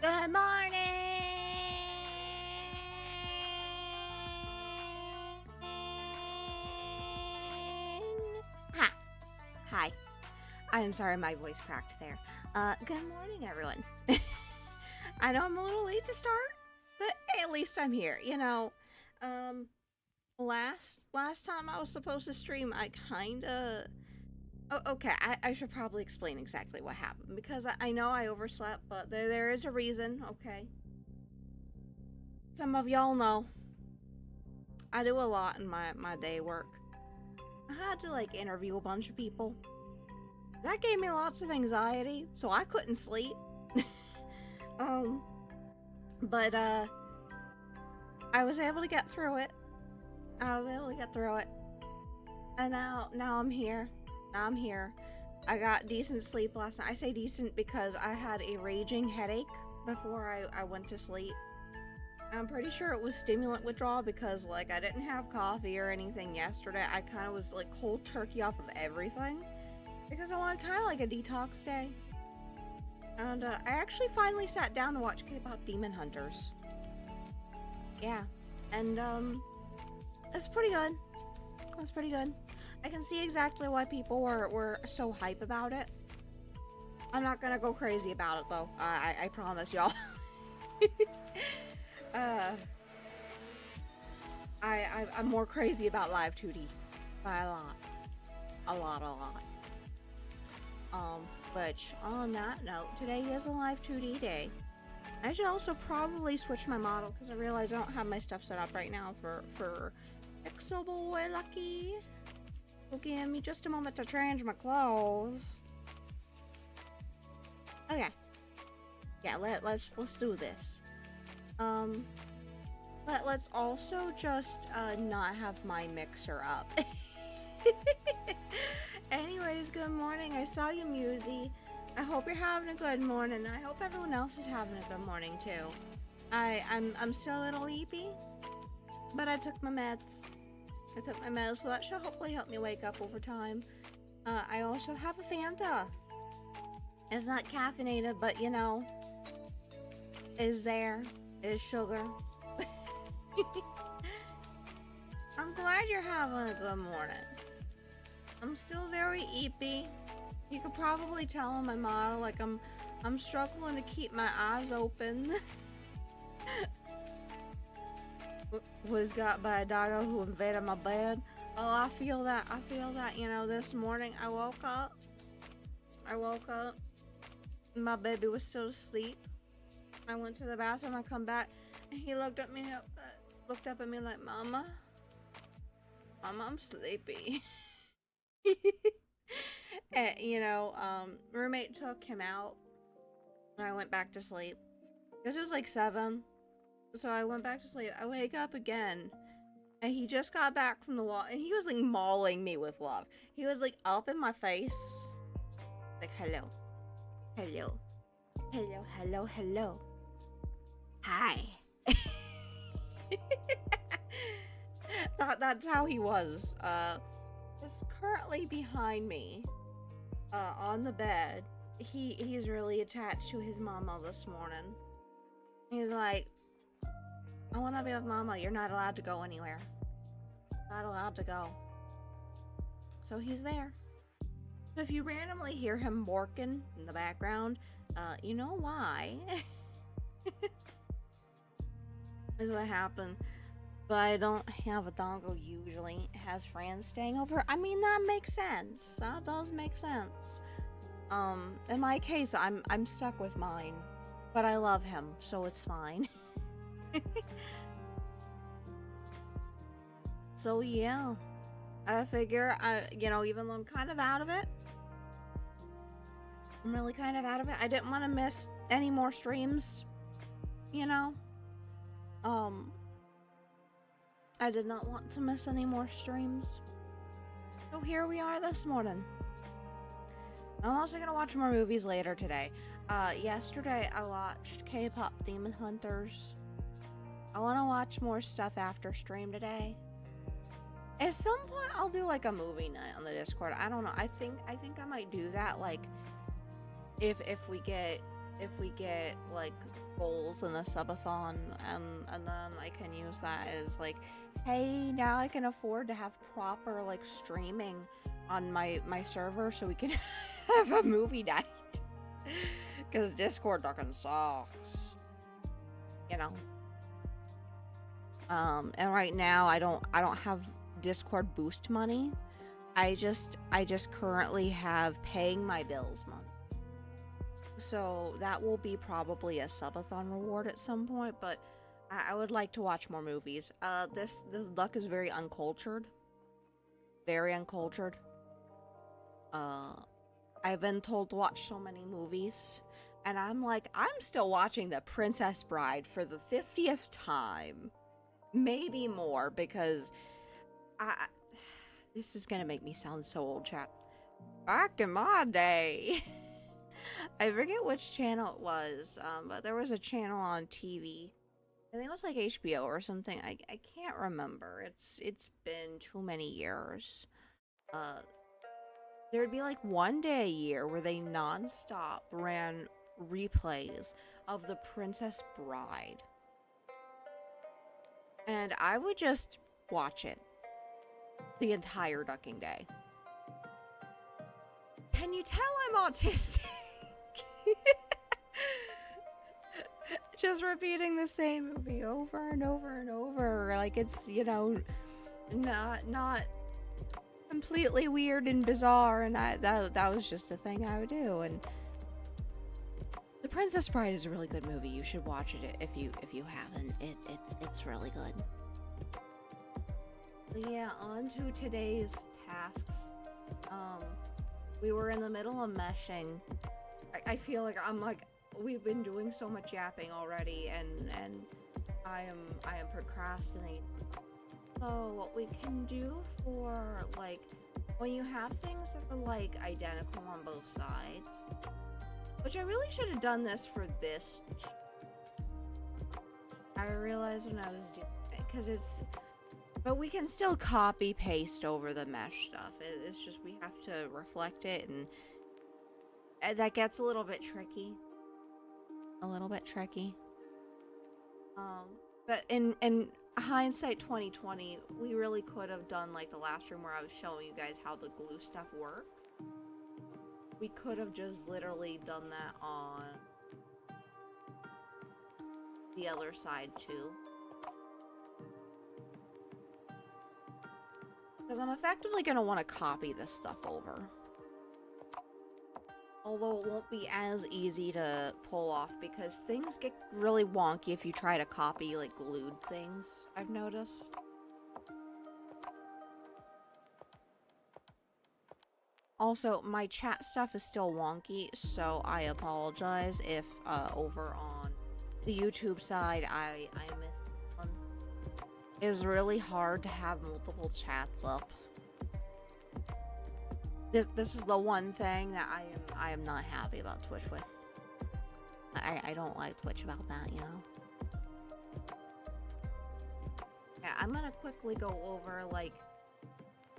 Good morning! Ha! Hi. I'm sorry my voice cracked there. Good morning, everyone. I know I'm a little late to start, but at least I'm here. You know, last time I was supposed to stream, I kinda... Oh, okay, I should probably explain exactly what happened, because I know I overslept, but there is a reason, okay? Some of y'all know. I do a lot in my day work. I had to, like, interview a bunch of people. That gave me lots of anxiety, so I couldn't sleep. But, I was able to get through it. And now I'm here. I got decent sleep last night. I say decent because I had a raging headache before I went to sleep. I'm pretty sure it was stimulant withdrawal because, like, I didn't have coffee or anything yesterday. I kind of was, like, cold turkey off of everything because I wanted kind of like a detox day. And I actually finally sat down to watch K-pop Demon Hunters. Yeah, and it's pretty good. It's pretty good. I can see exactly why people were so hype about it. I'm not gonna go crazy about it though. I promise y'all. I'm more crazy about live 2D by a lot. Which on that note, today is a live 2D day. I should also probably switch my model because I realize I don't have my stuff set up right now for Pixel Boy Lucky. So give me just a moment to change my clothes. Okay. Yeah, let's do this. Let's also just not have my mixer up. Anyways, good morning. I saw you, Musy. I hope you're having a good morning. I hope everyone else is having a good morning too. I'm still a little sleepy, but I took my meds. So that should hopefully help me wake up over time. I also have a Fanta. It's not caffeinated, but you know, is sugar. I'm glad you're having a good morning. I'm still very eepy. You could probably tell on my model, like I'm struggling to keep my eyes open. Was got by a doggo who invaded my bed. Oh, I feel that. You know, this morning I woke up. My baby was still asleep. I went to the bathroom. I come back, and he looked up at me like, Mama, I'm sleepy. And, you know, roommate took him out, and I went back to sleep. Because it was like 7. So I went back to sleep. I wake up again, and he just got back from the wall, and he was like mauling me with love. He was like up in my face, like hello, hi. That's how he was. Is currently behind me, on the bed. He's really attached to his mama this morning. He's like, I want to be with Mama. You're not allowed to go anywhere. Not allowed to go. So he's there. So if you randomly hear him barking in the background, you know why. Is what happened. But I don't have a doggo usually. It has friends staying over. I mean, that makes sense. That does make sense. In my case, I'm stuck with mine. But I love him, so it's fine. So yeah, I figure you know, even though I'm kind of out of it, I'm really kind of out of it. I didn't want to miss any more streams, you know. I did not want to miss any more streams. So here we are this morning. I'm also gonna watch more movies later today. Yesterday I watched K-pop Demon Hunters. I want to watch more stuff after stream today. At some point I'll do like a movie night on the Discord. I don't know. I think I might do that, like if we get like goals in a subathon, and then I can use that as like, hey, now I can afford to have proper like streaming on my server so we can have a movie night. Because Discord fucking sucks. You know. And right now I don't have Discord boost money. I just currently have paying my bills money. So that will be probably a subathon reward at some point, but I would like to watch more movies. This Luck is very uncultured. Very uncultured. I've been told to watch so many movies, and I'm like, I'm still watching The Princess Bride for the 50th time. Maybe more, because this is gonna make me sound so old, chat. Back in my day, I forget which channel it was, but there was a channel on TV. I think it was like HBO or something. I can't remember. It's been too many years. There'd be like one day a year where they non-stop ran replays of The Princess Bride. And I would just watch it the entire ducking day. Can you tell I'm autistic? Just repeating the same movie over and over and over. Like it's, you know, not completely weird and bizarre, and that was just the thing I would do. And The Princess Bride is a really good movie. You should watch it if you haven't. It's really good. But yeah, on to today's tasks. We were in the middle of meshing. I feel like we've been doing so much yapping already, and I am procrastinating. So what we can do for like when you have things that are like identical on both sides, which I really should have done this for this. I realized when I was doing it, because but we can still copy paste over the mesh stuff. It's just we have to reflect it, and that gets a little bit tricky. But in hindsight 2020, we really could have done like the last stream where I was showing you guys how the glue stuff worked. We could have just literally done that on the other side too. Because I'm effectively going to want to copy this stuff over. Although it won't be as easy to pull off because things get really wonky if you try to copy like glued things, I've noticed. Also, my chat stuff is still wonky, so I apologize if over on the YouTube side I missed one. It is really hard to have multiple chats up. This is the one thing that I am not happy about Twitch with. I don't like Twitch about that, you know. Yeah, I'm gonna quickly go over like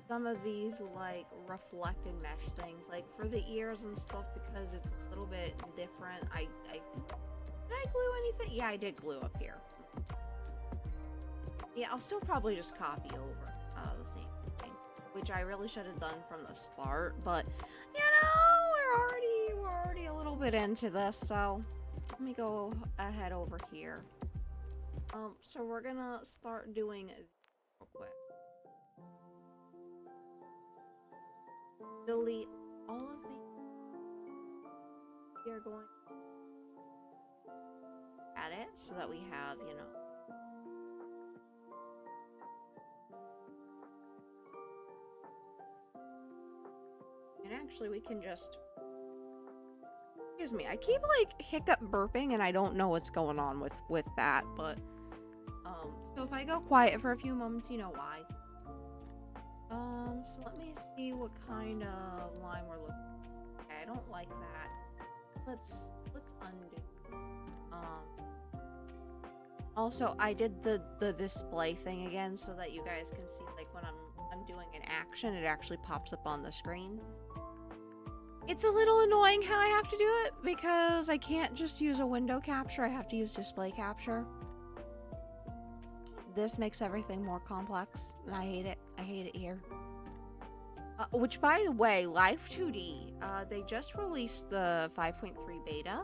some of these like reflected mesh things, like for the ears and stuff, because it's a little bit different. I did I glue anything? Yeah, I did glue up here. Yeah, I'll still probably just copy over the same thing, which I really should have done from the start, but you know, we're already a little bit into this, so let me go ahead over here. So we're gonna start doing real quick. Delete all of the. We are going at it so that we have, you know. And actually we can just, excuse me, I keep like hiccup burping and I don't know what's going on with that, but so if I go quiet for a few moments, you know why. So let me see what kind of line we're looking at. Okay, I don't like that. Let's undo. Also I did the display thing again so that you guys can see like when I'm doing an action, it actually pops up on the screen. It's a little annoying how I have to do it because I can't just use a window capture. I have to use display capture. This makes everything more complex, and I hate it. I hate it here. Which, by the way, Live2D, they just released the 5.3 beta.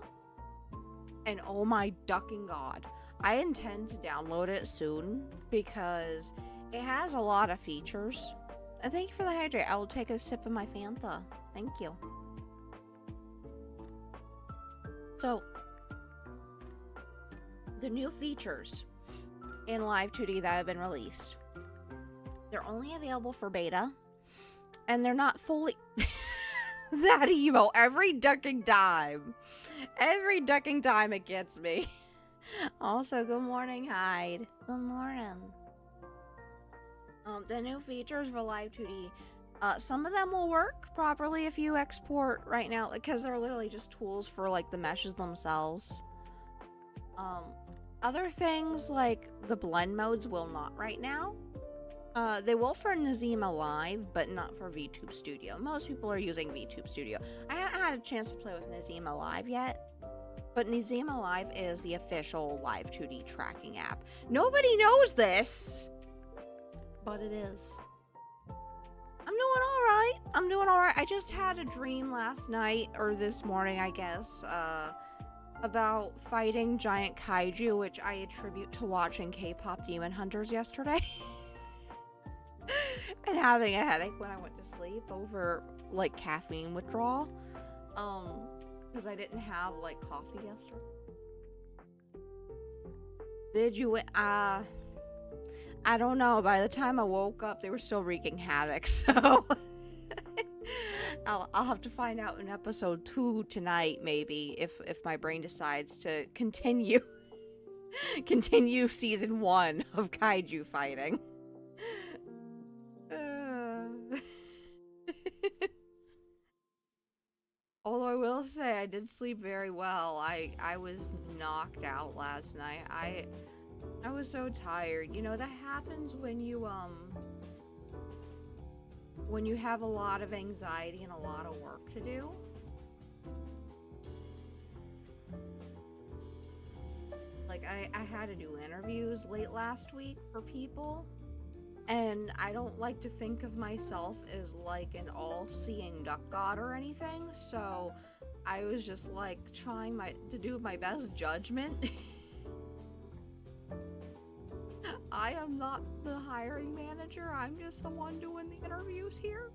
And oh my ducking god, I intend to download it soon because it has a lot of features. Thank you for the hydrate. I will take a sip of my Fanta. Thank you. So, the new features in Live2D that have been released, they're only available for beta, and they're not fully that emo. Every ducking time it gets me. Also, good morning, Hyde. Good morning. The new features for Live2D, some of them will work properly if you export right now, because they're literally just tools for like the meshes themselves. Other things like the blend modes will not right now. They will for Nazima Live, but not for VTube Studio. Most people are using VTube Studio. I haven't had a chance to play with Nazima Live yet, but Nazima Live is the official Live2D tracking app. Nobody knows this, but it is. I'm doing alright. I just had a dream last night, or this morning, I guess, about fighting giant kaiju, which I attribute to watching K-pop Demon Hunters yesterday. And having a headache when I went to sleep over, like, caffeine withdrawal. Because I didn't have, like, coffee yesterday. Did you, I don't know. By the time I woke up, they were still wreaking havoc, so... I'll have to find out in episode 2 tonight, maybe, if my brain decides to continue season 1 of kaiju fighting. Although I will say I did sleep very well. I was knocked out last night. I was so tired. You know, that happens when you have a lot of anxiety and a lot of work to do. Like, I had to do interviews late last week for people, and I don't like to think of myself as like an all-seeing duck god or anything, so I was just like trying to do my best judgment. I am not the hiring manager, I'm just the one doing the interviews here.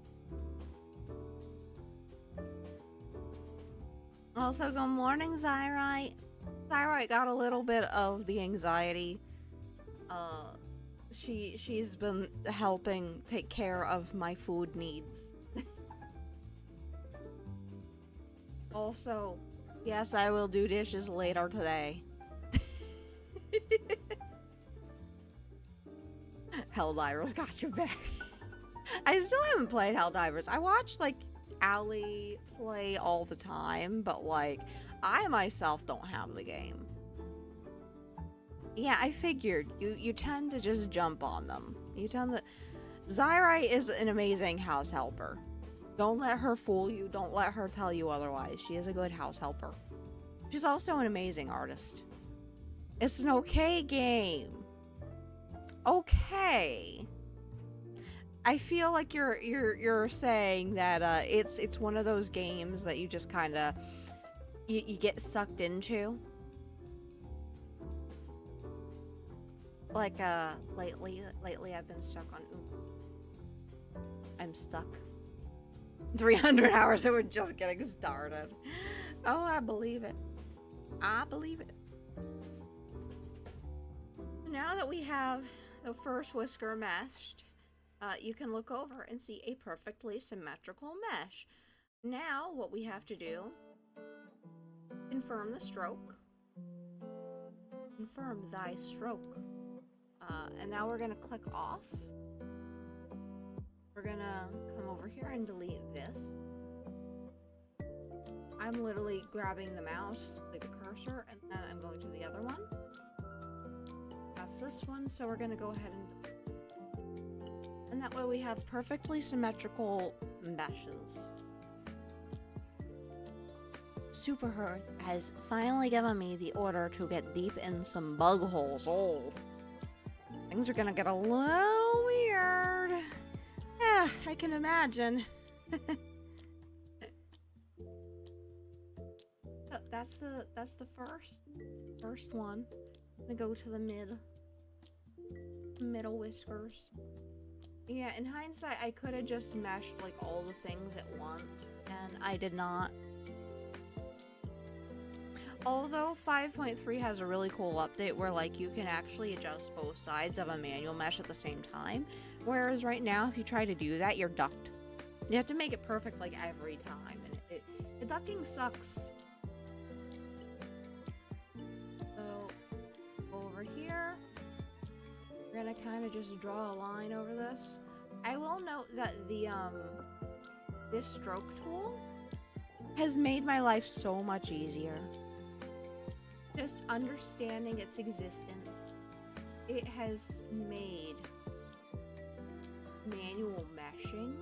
Also, good morning, Zyrite. Zyrite got a little bit of the anxiety. She's been helping take care of my food needs. Also, yes, I will do dishes later today. Helldivers got your back. I still haven't played Helldivers. I watch, like, Allie play all the time, but, like, I myself don't have the game. Yeah, I figured. You tend to just jump on them. You tend to... Zyrite is an amazing house helper. Don't let her fool you. Don't let her tell you otherwise. She is a good house helper. She's also an amazing artist. It's an okay game. Okay. I feel like you're saying that it's one of those games that you just kind of you get sucked into. Like lately I've been stuck on I'm stuck. 300 hours and we're just getting started. Oh, I believe it. I believe it. Now that we have the first whisker meshed, you can look over and see a perfectly symmetrical mesh. Now what we have to do, confirm the stroke. Confirm thy stroke. And now we're gonna click off. We're gonna come over here and delete this. I'm literally grabbing the mouse, like the cursor, and then I'm going to the other one. That's this one, so we're gonna go ahead and that way we have perfectly symmetrical meshes. Super Earth has finally given me the order to get deep in some bug holes. Oh, things are gonna get a little weird. Yeah, I can imagine. That's the first one. I'm gonna go to the middle whiskers. Yeah, in hindsight, I could have just meshed like all the things at once, and I did not. Although 5.3 has a really cool update where like you can actually adjust both sides of a manual mesh at the same time, whereas right now if you try to do that, you're ducked. You have to make it perfect like every time, and the ducking sucks. So over here, we're gonna kind of just draw a line over this. I will note that this stroke tool has made my life so much easier. Just understanding its existence, it has made manual meshing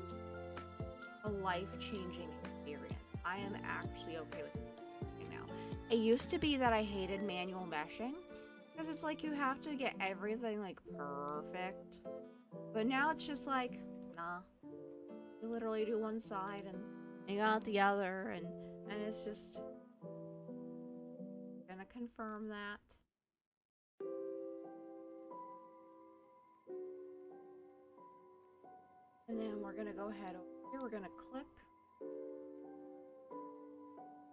a life-changing experience. I am actually okay with it right now. It used to be that I hated manual meshing because it's like you have to get everything like perfect, but now it's just like, nah, you literally do one side and you got the other, and it's just gonna confirm that. And then we're gonna go ahead over here, we're gonna click.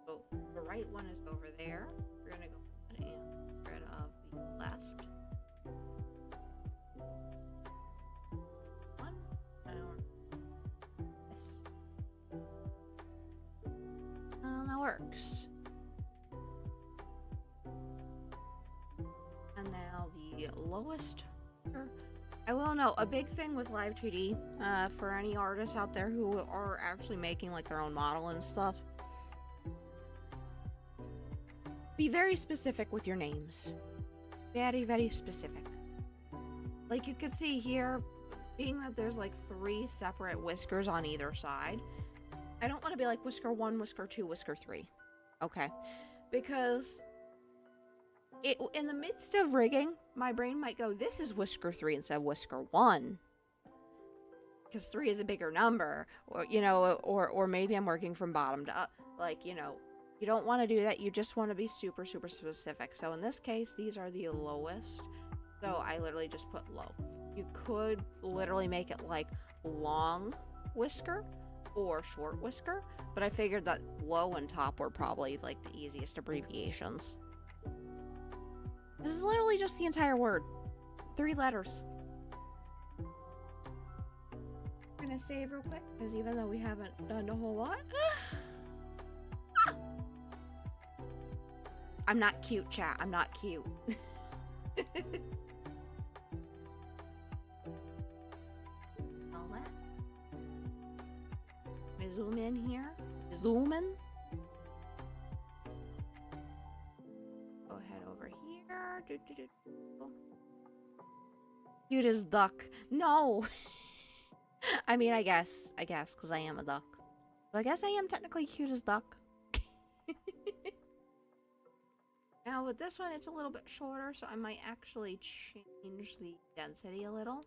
So the right one is over there. We're gonna go ahead and get rid of the left one. And this. That works. And now the lowest. I will know a big thing with Live 2D for any artists out there who are actually making like their own model and stuff. Be very specific with your names. Very, very specific. Like you could see here, being that there's like 3 separate whiskers on either side, I don't want to be like whisker 1, whisker 2, whisker 3. Okay. Because in the midst of rigging, my brain might go, this is whisker 3 instead of whisker 1. Because 3 is a bigger number. Or, you know, or maybe I'm working from bottom to up. Like, you know, you don't want to do that. You just want to be super, super specific. So in this case, these are the lowest. So I literally just put low. You could literally make it like long whisker or short whisker. But I figured that low and top were probably like the easiest abbreviations. This is literally just the entire word. 3 letters. I'm gonna save real quick, because even though we haven't done a whole lot. I'm not cute, chat. I'm not cute. All that. I'm gonna zoom in here. Zoom in. Go ahead over here. Cute as duck. No. I mean, I guess, because I am a duck. But I guess I am technically cute as duck. Now with this one, it's a little bit shorter, so I might actually change the density a little.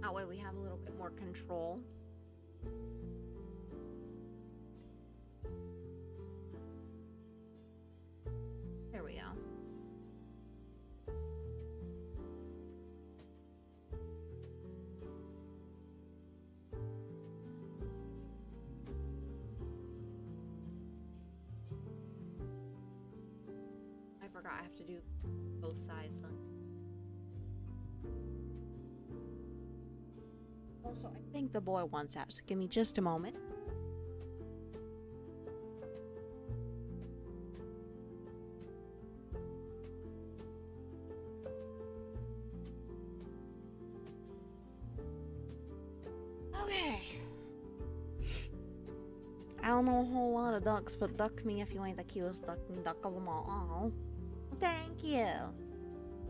That way we have a little bit more control. There we go. I forgot I have to do both sides then. Also, I think the boy wants that, so give me just a moment. Okay. I don't know a whole lot of ducks, but duck me if you ain't the cutest duck of them all. Oh, thank you.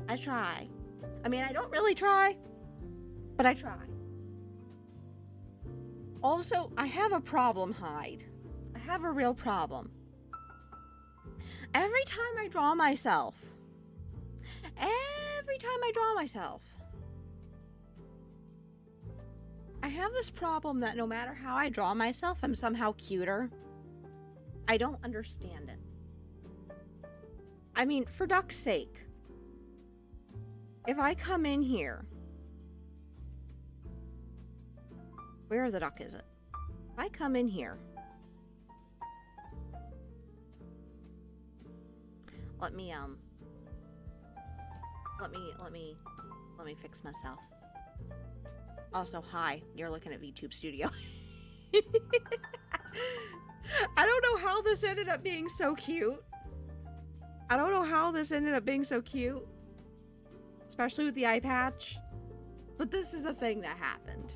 I try. I mean, I don't really try, but I try. Also, I have a problem, Hyde. I have a real problem. Every time I draw myself, I have this problem that no matter how I draw myself, I'm somehow cuter. I don't understand it. I mean, for duck's sake, if I come in here, where the duck is it? If I come in here, let me fix myself. Also, hi, you're looking at VTube Studio. I don't know how this ended up being so cute. Especially with the eye patch. But this is a thing that happened.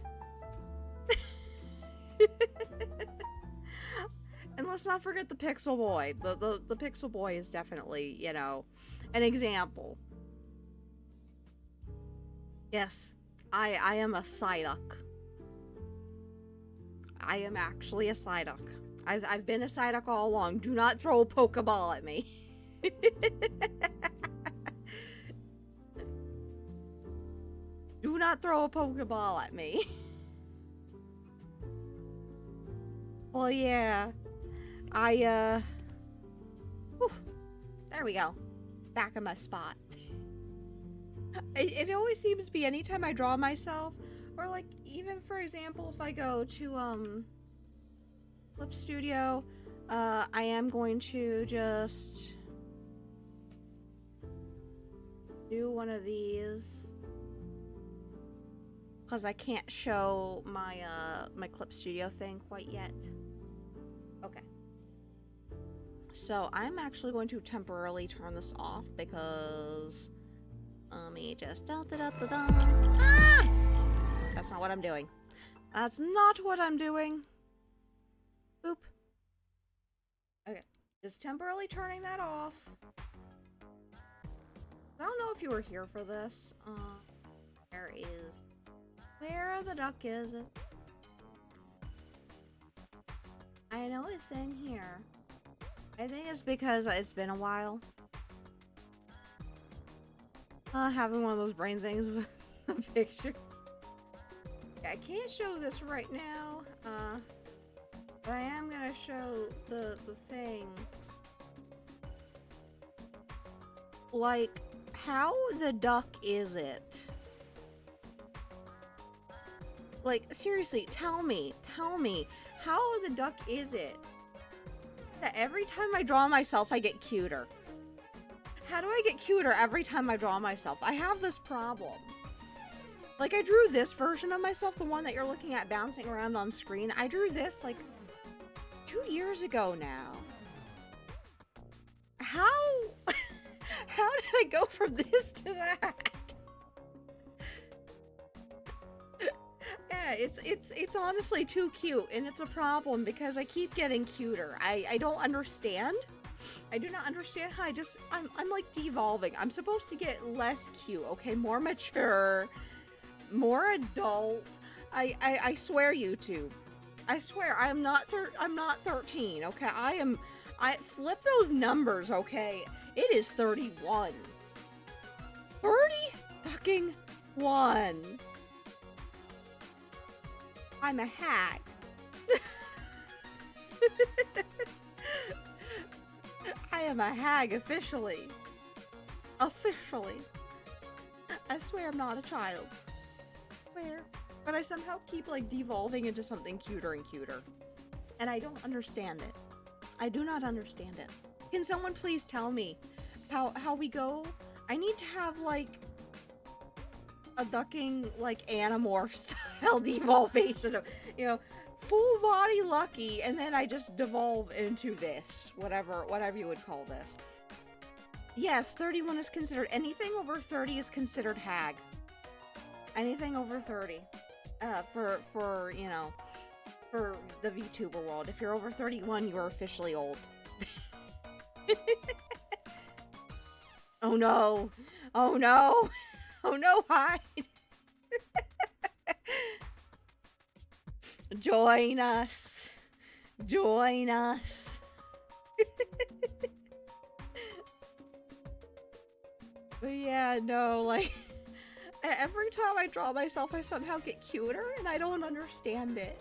And let's not forget the Pixel Boy. The Pixel Boy is definitely, you know, an example. Yes, I am a Psyduck. I am actually a Psyduck. I've been a Psyduck all along. Do not throw a Pokeball at me. Do not throw a Pokeball at me. Well, yeah. Whew, there we go. Back in my spot. It always seems to be anytime I draw myself, or like, even for example, if I go to, Clip Studio, I am going to just do one of these. Because I can't show my, my Clip Studio thing quite yet. Okay. So, I'm actually going to temporarily turn this off because... Let me just... Ah! That's not what I'm doing. That's not what I'm doing. Boop. Okay. Just temporarily turning that off. I don't know if you were here for this. There is... Where the duck is it? I know it's in here. I think it's because it's been a while. Having one of those brain things with the pictures. Yeah, I can't show this right now. But I am gonna show the thing. Like, how the duck is it? Like, seriously, tell me, how the duck is it that every time I draw myself, I get cuter? How do I get cuter every time I draw myself? I have this problem. Like, I drew this version of myself, the one that you're looking at bouncing around on screen. I drew this, like, 2 years ago now. How? How did I go from this to that? Yeah, it's honestly too cute, and it's a problem because I keep getting cuter. I don't understand. I do not understand how I'm like devolving. I'm supposed to get less cute, okay? More mature, more adult. I swear, YouTube. I swear, I'm not 13, okay? I flip those numbers, okay? It is 31. 30 fucking 1. I'm a hag. I am a hag officially. Officially. I swear I'm not a child. Swear. But I somehow keep like devolving into something cuter and cuter. And I don't understand it. I do not understand it. Can someone please tell me how we go? I need to have like a ducking like Animorph style devolvation of, you know, full body Lucky, and then I just devolve into this, whatever you would call this. Yes, 31 is considered, anything over 30 is considered hag. Anything over 30, for you know, for the VTuber world. If you're over 31, you are officially old. Oh no! Oh no! Oh no, hide! Join us. Join us. But yeah, no, like, every time I draw myself, I somehow get cuter, and I don't understand it.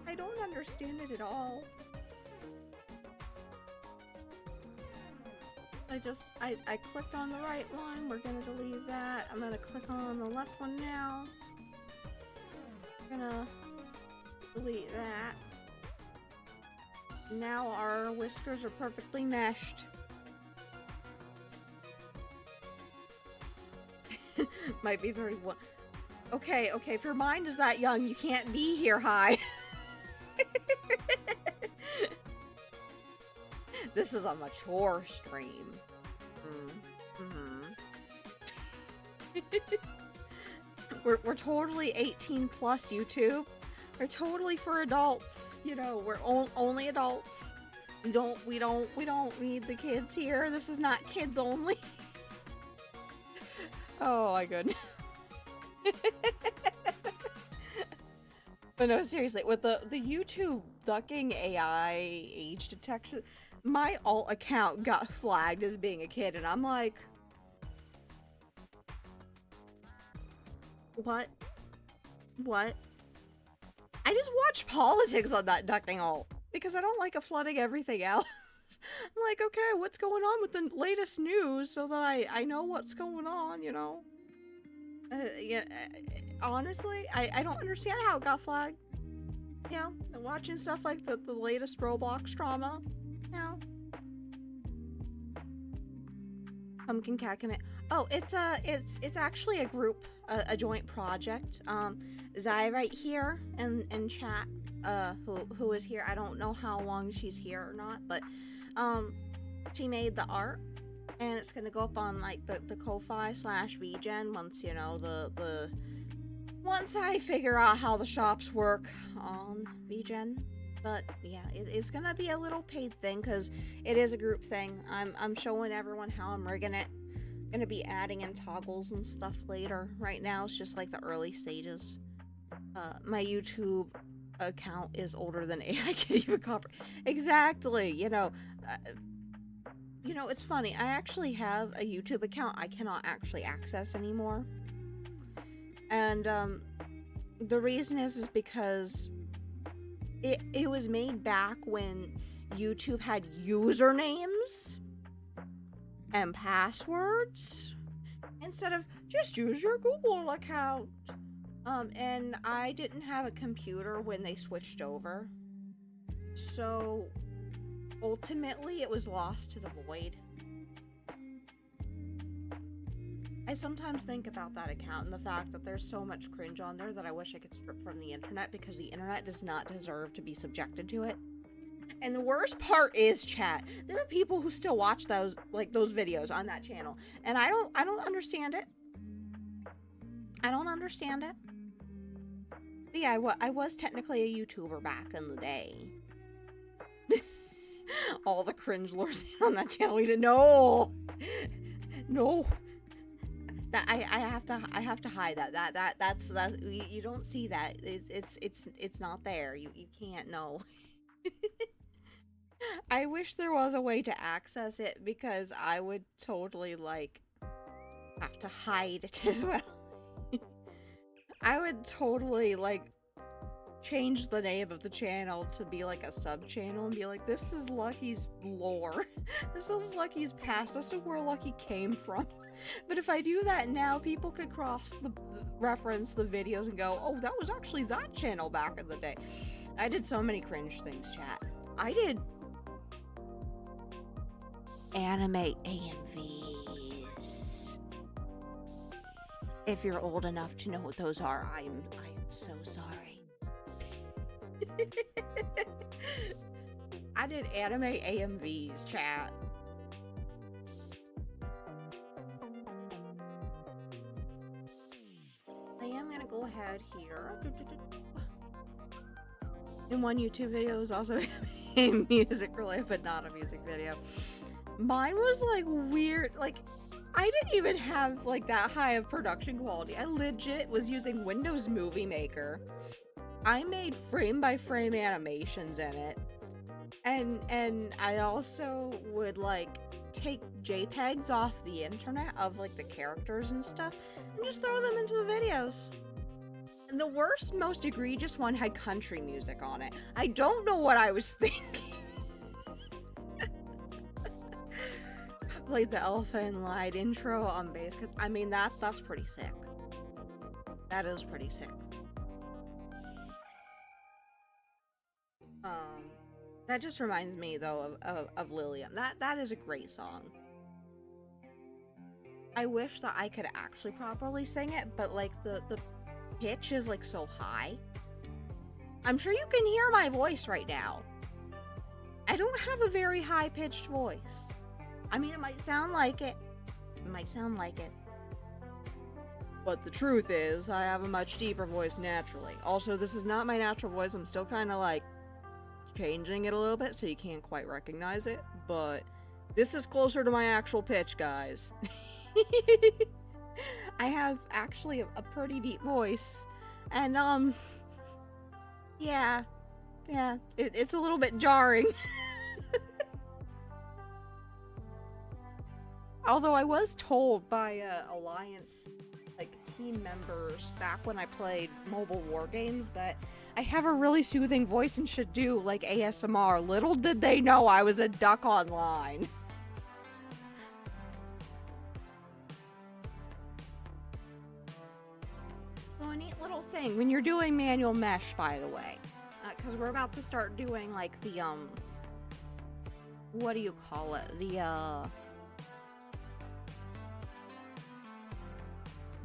I don't understand it at all. I clicked on the right one. We're gonna delete that. I'm gonna click on the left one now. We're gonna delete that. Now our whiskers are perfectly meshed. Might be 31. Okay, okay, if your mind is that young, you can't be here high. This is a mature stream. We're totally 18 plus YouTube. We're totally for adults. You know, we're only adults. We don't need the kids here. This is not kids only. Oh my goodness. But no, seriously, with the YouTube ducking AI age detection, my alt account got flagged as being a kid, and I'm like, what? What? I just watch politics on that ducking alt because I don't like it flooding everything else. I'm like, okay, what's going on with the latest news so that I know what's going on, you know? Yeah, honestly, I don't understand how it got flagged. You know, watching stuff like the latest Roblox drama, you know? Pumpkin Cat Commit. Oh, it's actually a group, a joint project. Zai right here in chat, who is here. I don't know how long she's here or not, but she made the art, and it's gonna go up on like the Ko-Fi / VGen once, you know, once I figure out how the shops work on VGen. But yeah, it's gonna be a little paid thing because it is a group thing. I'm showing everyone how I'm rigging it. Gonna be adding in toggles and stuff later. Right now it's just like the early stages. My YouTube account is older than AI can even comprehend. Exactly, you know, it's funny. I actually have a YouTube account I cannot actually access anymore, and the reason is because it was made back when YouTube had usernames and passwords instead of just use your Google account. And I didn't have a computer when they switched over, so ultimately it was lost to the void. I sometimes think about that account and the fact that there's so much cringe on there that I wish I could strip from the internet, because the internet does not deserve to be subjected to it. And the worst part is, chat, there are people who still watch those videos on that channel, and I don't understand it. I don't understand it. But yeah, I was technically a YouTuber back in the day. All the cringe lords on that channel. We didn't know. No. That I have to hide that's you don't see that. It's not there. You can't know. I wish there was a way to access it, because I would totally like have to hide it as well. I would totally like change the name of the channel to be like a sub channel and be like, this is Lucky's lore. This is Lucky's past. This is where Lucky came from. But if I do that now, people could reference the videos and go, oh, that was actually that channel back in the day. I did so many cringe things, chat. I did animate AMVs. If you're old enough to know what those are, I am so sorry. I did anime AMVs, chat. I am gonna go ahead here. In one YouTube video is also a music related, but not a music video. Mine was like weird, like I didn't even have like that high of production quality. I legit was using Windows Movie Maker. I made frame by frame animations in it. And I also would like take JPEGs off the internet of like the characters and stuff and just throw them into the videos. And the worst, most egregious one had country music on it. I don't know what I was thinking. Played the Alpha and Lied intro on bass. I mean, that's pretty sick. That is pretty sick. That just reminds me though of Lilium. That is a great song. I wish that I could actually properly sing it, but like the pitch is like so high. I'm sure you can hear my voice right now. I don't have a very high-pitched voice. I mean, it might sound like it. It might sound like it. But the truth is, I have a much deeper voice naturally. Also, this is not my natural voice. I'm still kind of like changing it a little bit so you can't quite recognize it. But this is closer to my actual pitch, guys. I have actually a pretty deep voice. And, yeah, it's a little bit jarring. Although I was told by Alliance like team members back when I played mobile war games that I have a really soothing voice and should do like ASMR. Little did they know I was a duck online. So a neat little thing when you're doing manual mesh, by the way, because we're about to start doing like the what do you call it? The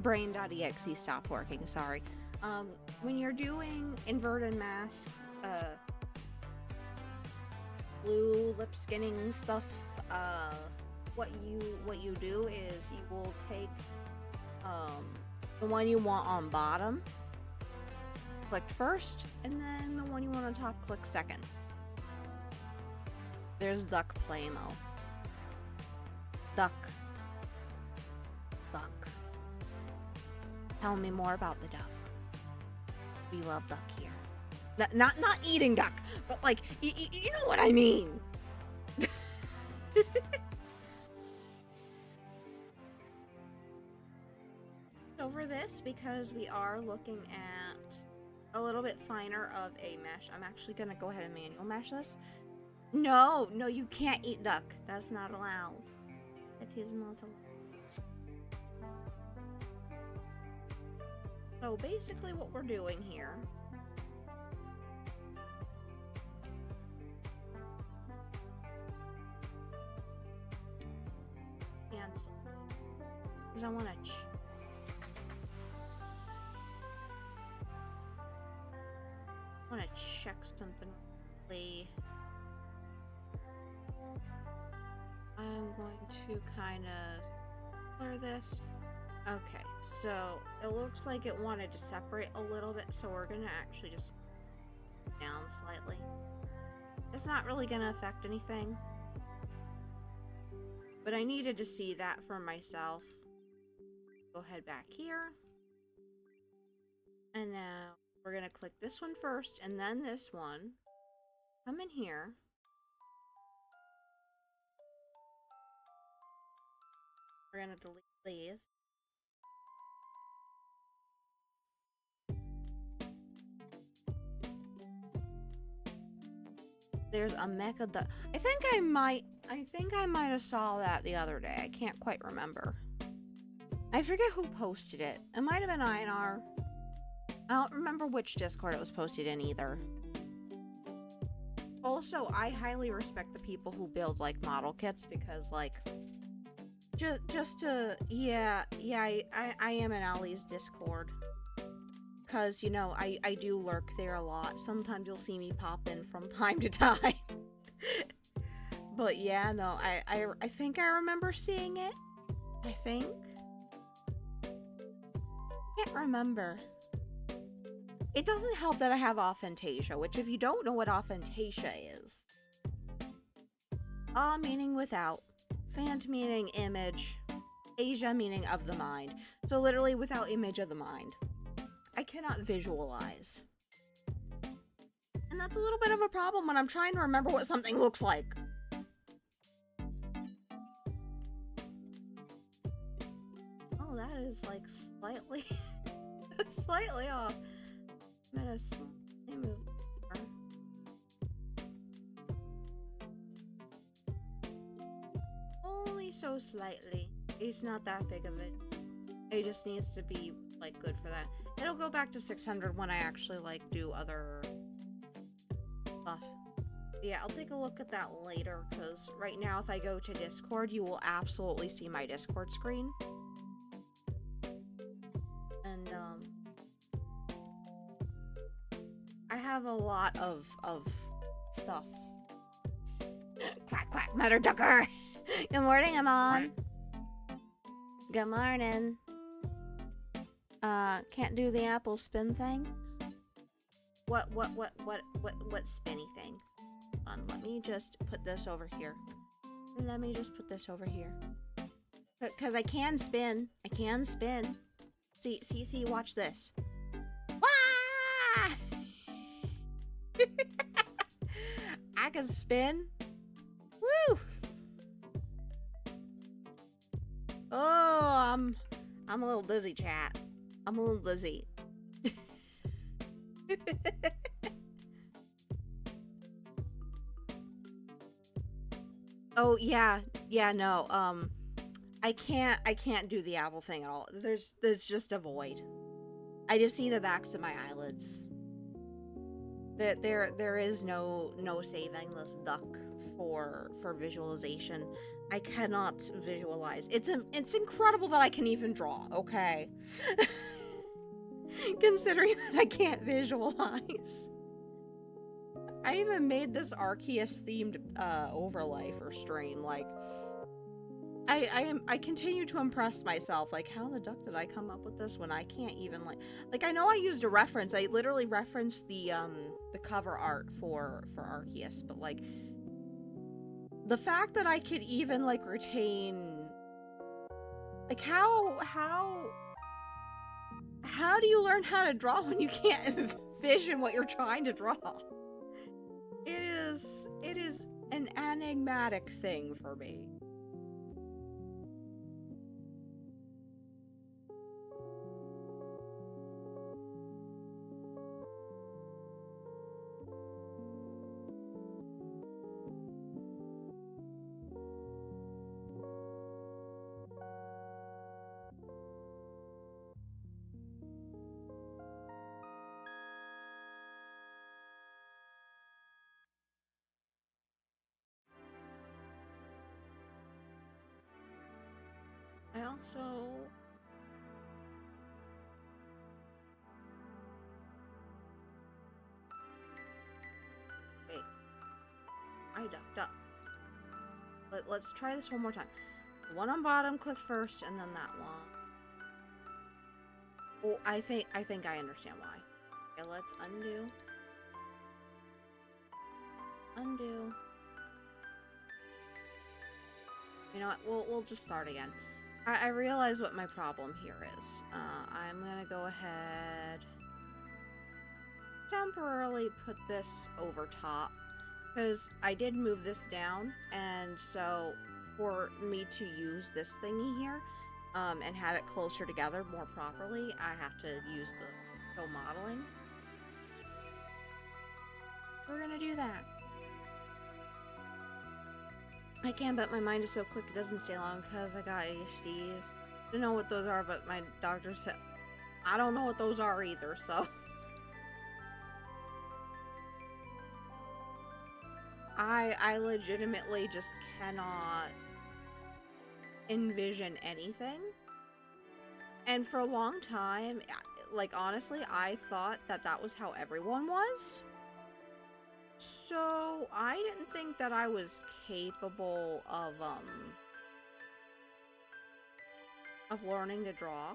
brain.exe stopped working, sorry. When you're doing inverted mask, blue lip skinning stuff, what you do is you will take the one you want on bottom, click first, and then the one you want on top, click second. There's Duck Playmo. Duck. Tell me more about the duck. We love duck here. Not eating duck, but like, you know what I mean. Over this, because we are looking at a little bit finer of a mesh, I'm actually gonna go ahead and manual mesh this. No, you can't eat duck. That's not allowed. That is not allowed. So basically what we're doing here cancel, because I want to check something really. I'm going to kind of clear this. Okay, so it looks like it wanted to separate a little bit, so we're gonna actually just down slightly. It's not really gonna affect anything, but I needed to see that for myself. Go ahead back here, and now we're gonna click this one first, and then this one. Come in here. We're gonna delete these. There's a mecha duck. I think I might have saw that the other day. I can't quite remember. I forget who posted it. It might have been INR. I don't remember which Discord it was posted in either. Also, I highly respect the people who build like model kits, because like just to I am in Ali's Discord. Because, you know, I do lurk there a lot. Sometimes you'll see me pop in from time to time. But yeah, no, I think I remember seeing it. I think. Can't remember. It doesn't help that I have Authentasia, which if you don't know what Authentasia is. Meaning without. Fant meaning image. Asia meaning of the mind. So literally without image of the mind. I cannot visualize. And that's a little bit of a problem when I'm trying to remember what something looks like. Oh, that is like slightly slightly off. I'm gonna slightly move. Only so slightly. It's not that big of it. It just needs to be like good for that. It'll go back to 600 when I actually like do other stuff. Yeah, I'll take a look at that later, because right now if I go to Discord, you will absolutely see my Discord screen. And I have a lot of stuff. Quack quack, Mother Ducker. Good morning, Amon. Good morning. Can't do the apple spin thing? What spinny thing? Let me just put this over here. Let me just put this over here. Because I can spin. I can spin. See, watch this. Wah! I can spin. Woo! Oh, I'm a little dizzy, chat. I'm a little dizzy. Oh yeah, no. I can't do the apple thing at all. There's just a void. I just see the backs of my eyelids. There is no saving this duck for visualization. I cannot visualize. It's incredible that I can even draw, okay? Considering that I can't visualize. I even made this Arceus themed overlay for stream. Like, I continue to impress myself. Like, how the duck did I come up with this when I can't even like I know I used a reference. I literally referenced the cover art for Arceus, but like the fact that I could even like retain, like how do you learn how to draw when you can't envision what you're trying to draw? It is an enigmatic thing for me. I also... Wait. I ducked up. Let's try this one more time. The one on bottom clicked first, and then that one. Oh, I think I understand why. Okay, let's undo. Undo. You know what? We'll just start again. I realize what my problem here is. I'm gonna go ahead, temporarily put this over top, because I did move this down, and so for me to use this thingy here, and have it closer together more properly, I have to use the modeling. We're gonna do that. I can, but my mind is so quick it doesn't stay long because I got ADHDs. I don't know what those are, but my doctor said I don't know what those are either, so I legitimately just cannot envision anything. And for a long time, like honestly, I thought that was how everyone was. So I didn't think that I was capable of learning to draw.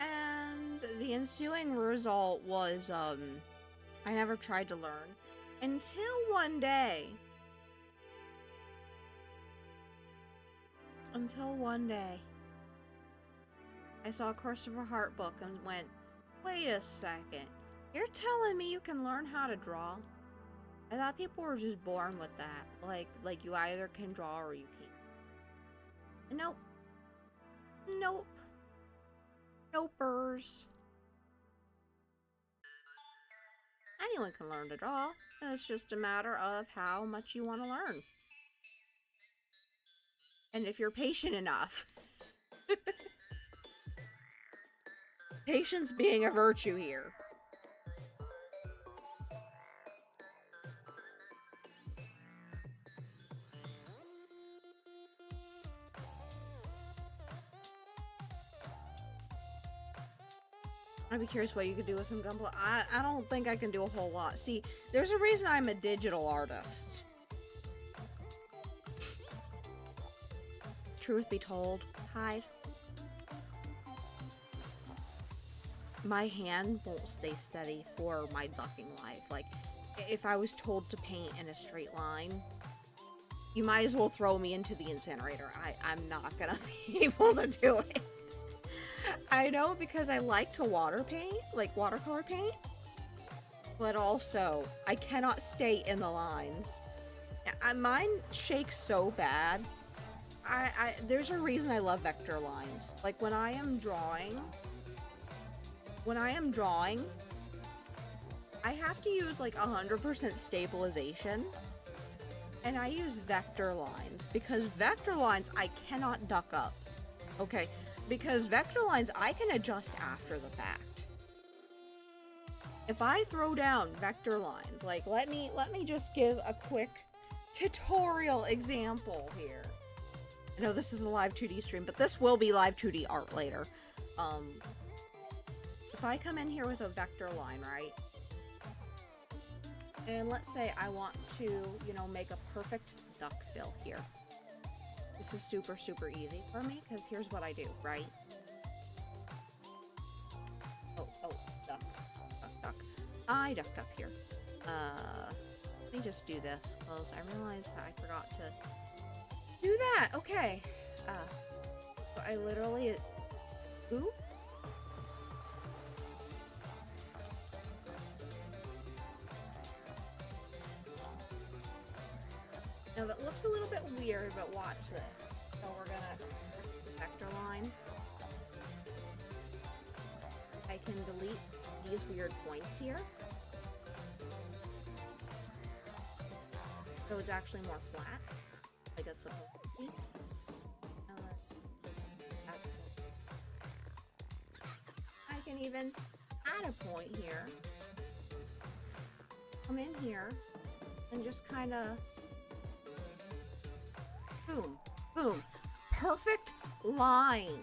And the ensuing result was I never tried to learn until one day Until one day, I saw a Christopher Hart book and went, wait a second. You're telling me you can learn how to draw? I thought people were just born with that. Like you either can draw or you can't. Nope. Nope. Nopers. Anyone can learn to draw. It's just a matter of how much you want to learn. And if you're patient enough. Patience being a virtue here. I'd be curious what you could do with some gunpla. I don't think I can do a whole lot. See, there's a reason I'm a digital artist. Truth be told, hide. My hand won't stay steady for my ducking life. Like, if I was told to paint in a straight line, you might as well throw me into the incinerator. I'm not gonna be able to do it. I know because I like to water paint, like watercolor paint, but also I cannot stay in the lines. Mine shakes so bad. There's a reason I love vector lines. Like when I am drawing, I have to use like 100% stabilization, and I use vector lines because vector lines I cannot duck up. Okay. Because vector lines, I can adjust after the fact. If I throw down vector lines, like let me just give a quick tutorial example here. I know this is a live 2D stream, but this will be live 2D art later. If I come in here with a vector line, right? And let's say I want to, you know, make a perfect duckbill here. This is super, super easy for me, because here's what I do, right? Oh, duck. I ducked up here. Let me just do this, because I realized that I forgot to do that. Okay. So I literally... Ooh. Now that looks a little bit weird, but watch this. So we're gonna vector line. I can delete these weird points here. So it's actually more flat, like it's supposed to be. That's... I can even add a point here. Come in here and just kind of boom, boom. Perfect line.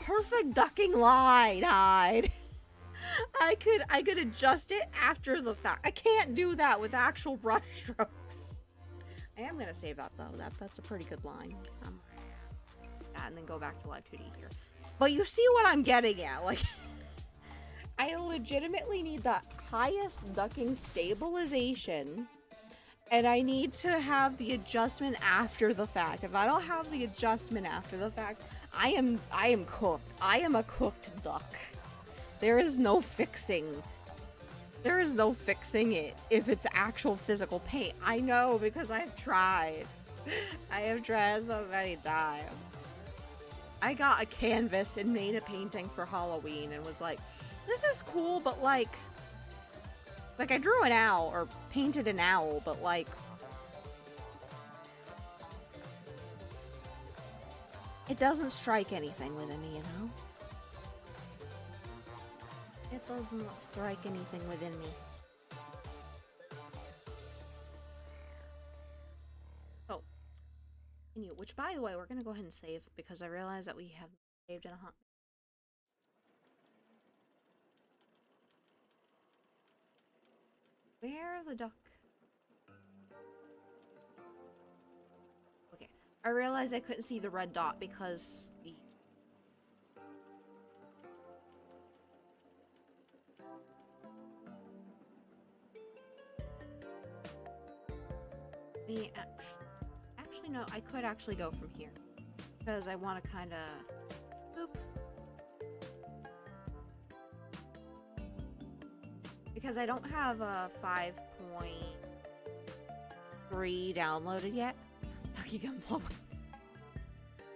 Perfect ducking line, hide. I could adjust it after the fact. I can't do that with actual brush strokes. I am gonna save that though. That's a pretty good line. And then go back to live 2D here. But you see what I'm getting at, like I legitimately need the highest ducking stabilization. And I need to have the adjustment after the fact. If I don't have the adjustment after the fact, I am cooked. I am a cooked duck. There is no fixing. There is no fixing it if it's actual physical paint. I know because I've tried. I have tried so many times. I got a canvas and made a painting for Halloween and was like, this is cool, but like I drew an owl, or painted an owl, but like... It doesn't strike anything within me, you know? It does not strike anything within me. Oh. Which, by the way, we're gonna go ahead and save, because I realize that we have saved in a hot... Where the duck? Okay. I realized I couldn't see the red dot because the... Me actually no, I could actually go from here. Because I want to kind of... Because I don't have a 5.3 downloaded yet. Lucky Gunpla.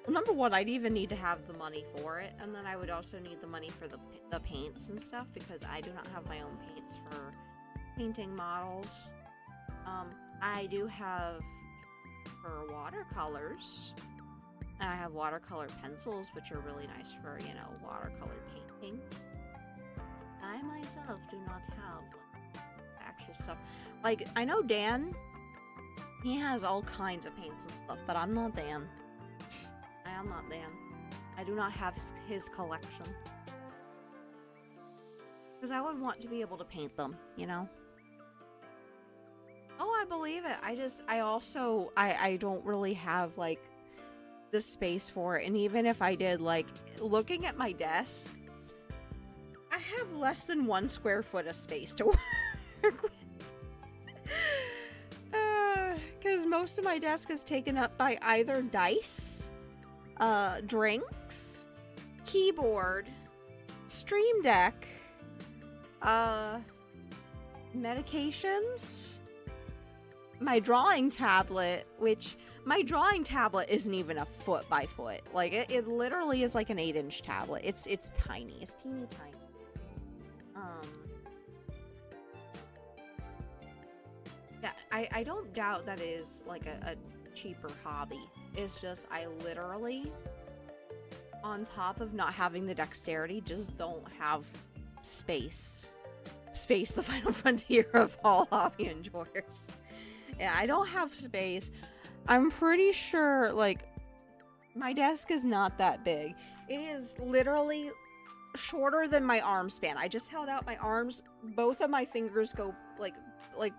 Well, number one, I'd even need to have the money for it, and then I would also need the money for the paints and stuff, because I do not have my own paints for painting models. I do have for watercolors. And I have watercolor pencils, which are really nice for, you know, watercolor painting. I myself do not have like, actual stuff. Like, I know Dan, he has all kinds of paints and stuff, but I'm not Dan. I am not Dan. I do not have his collection. Because I would want to be able to paint them, you know? Oh, I believe it. I don't really have, like, the space for it. And even if I did, like, looking at my desk, I have less than 1 square foot of space to work with. Because most of my desk is taken up by either dice, drinks, keyboard, Stream Deck, medications, my drawing tablet, which my drawing tablet isn't even a foot by foot. Like, it literally is like an 8-inch tablet. It's tiny. It's teeny tiny. Yeah, I don't doubt that is like a cheaper hobby. It's just I literally, on top of not having the dexterity, just don't have space. Space, the final frontier of all hobby enjoyers. Yeah, I don't have space. I'm pretty sure, like, my desk is not that big. It is literally shorter than my arm span. I just held out my arms. Both of my fingers go, like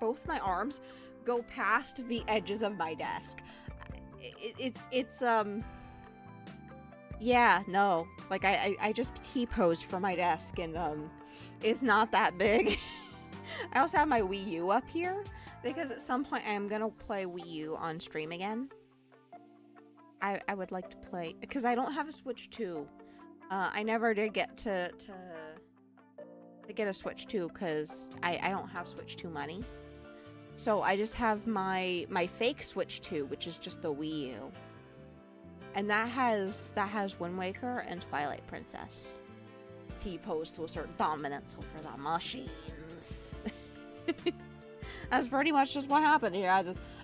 both my arms go past the edges of my desk. Yeah, no. Like, I just T-posed for my desk, and, it's not that big. I also have my Wii U up here, because at some point I am gonna play Wii U on stream again. I would like to play, because I don't have a Switch 2. I never did get to get a Switch 2, because I don't have Switch 2 money. So I just have my fake Switch 2, which is just the Wii U. And that has Wind Waker and Twilight Princess. T-posed to assert dominance over the machines. That's pretty much just what happened here.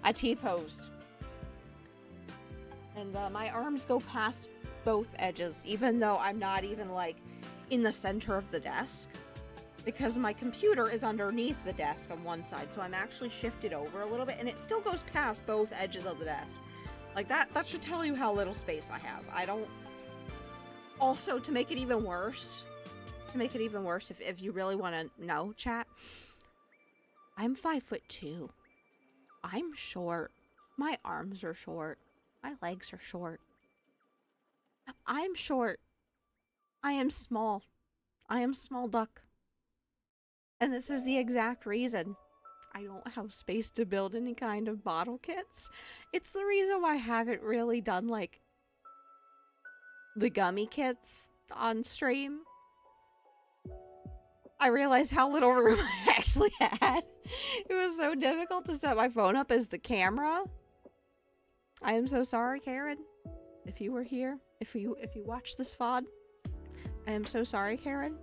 I T-posed. And my arms go past both edges, even though I'm not even, like, in the center of the desk. Because my computer is underneath the desk on one side, so I'm actually shifted over a little bit, and it still goes past both edges of the desk. Like, that should tell you how little space I have. I don't... Also, to make it even worse, if you really want to know, chat, I'm 5'2". I'm short. My arms are short. My legs are short. I'm short. I am small. I am small duck. And this is the exact reason I don't have space to build any kind of bottle kits. It's the reason why I haven't really done, like, the gummy kits on stream. I realized how little room I actually had. It was so difficult to set my phone up as the camera. I am so sorry, Karen. If you were here, if you watched this VOD, I am so sorry, Karen.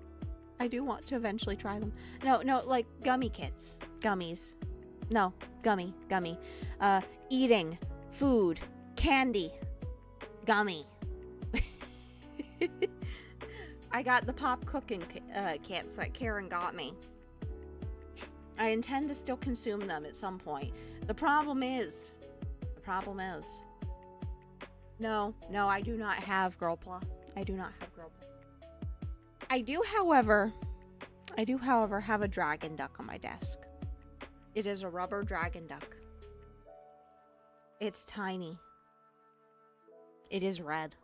I do want to eventually try them. No, like gummy kits. Gummies. No, gummy. Eating, food, candy, gummy. I got the pop cooking kits that Karen got me. I intend to still consume them at some point. The problem is... No, I do not have Girlpla. I do not have Girlpla. I do, however, have a dragon duck on my desk. It is a rubber dragon duck. It's tiny. It is red.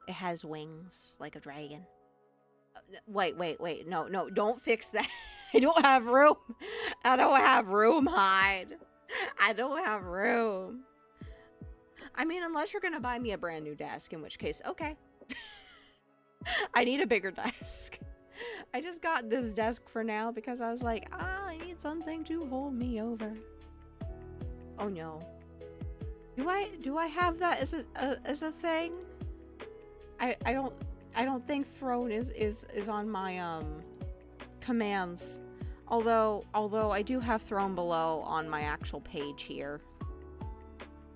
It has wings like a dragon. Wait. No, don't fix that. I don't have room. I don't have room, Hyde. I don't have room. I mean, unless you're gonna buy me a brand new desk, in which case, okay. I need a bigger desk. I just got this desk for now because I was like, I need something to hold me over. Oh no. Do I have that as a thing? I don't think throne is on my commands. Although I do have throne below on my actual page here.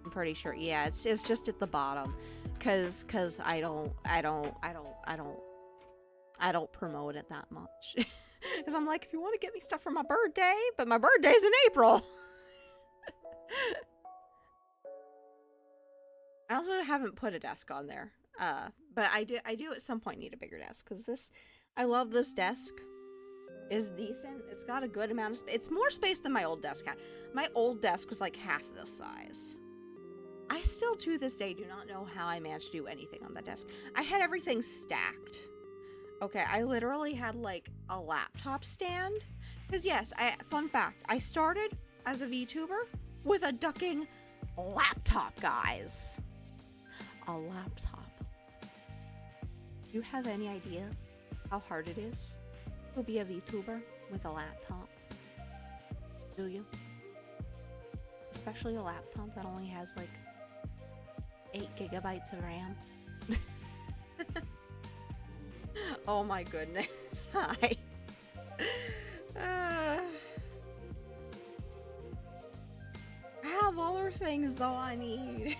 I'm pretty sure. Yeah, it's just at the bottom. Cause I don't promote it that much. Cause I'm like, if you want to get me stuff for my birthday, but my birthday's in April. I also haven't put a desk on there. But I do at some point need a bigger desk, because I love this desk. Is decent. It's got a good amount of space. It's more space than my old desk had. My old desk was like half this size. I still to this day do not know how I managed to do anything on that desk. I had everything stacked. Okay, I literally had like a laptop stand. Because yes, fun fact, I started as a VTuber with a ducking laptop, guys. A laptop. Do you have any idea how hard it is to be a VTuber with a laptop? Do you? Especially a laptop that only has like 8 gigabytes of RAM. Oh my goodness. Hi. I have other things though I need.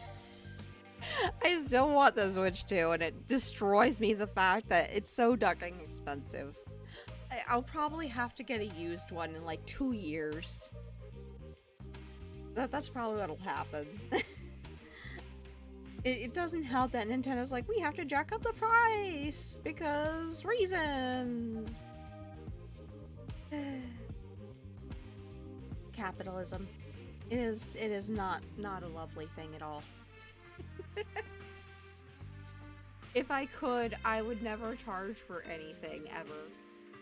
I still want the Switch 2, and it destroys me the fact that it's so ducking expensive. I'll probably have to get a used one in like 2 years. That's probably what'll happen. It doesn't help that Nintendo's like, we have to jack up the price because reasons. Capitalism. It is not a lovely thing at all. If I could, I would never charge for anything ever.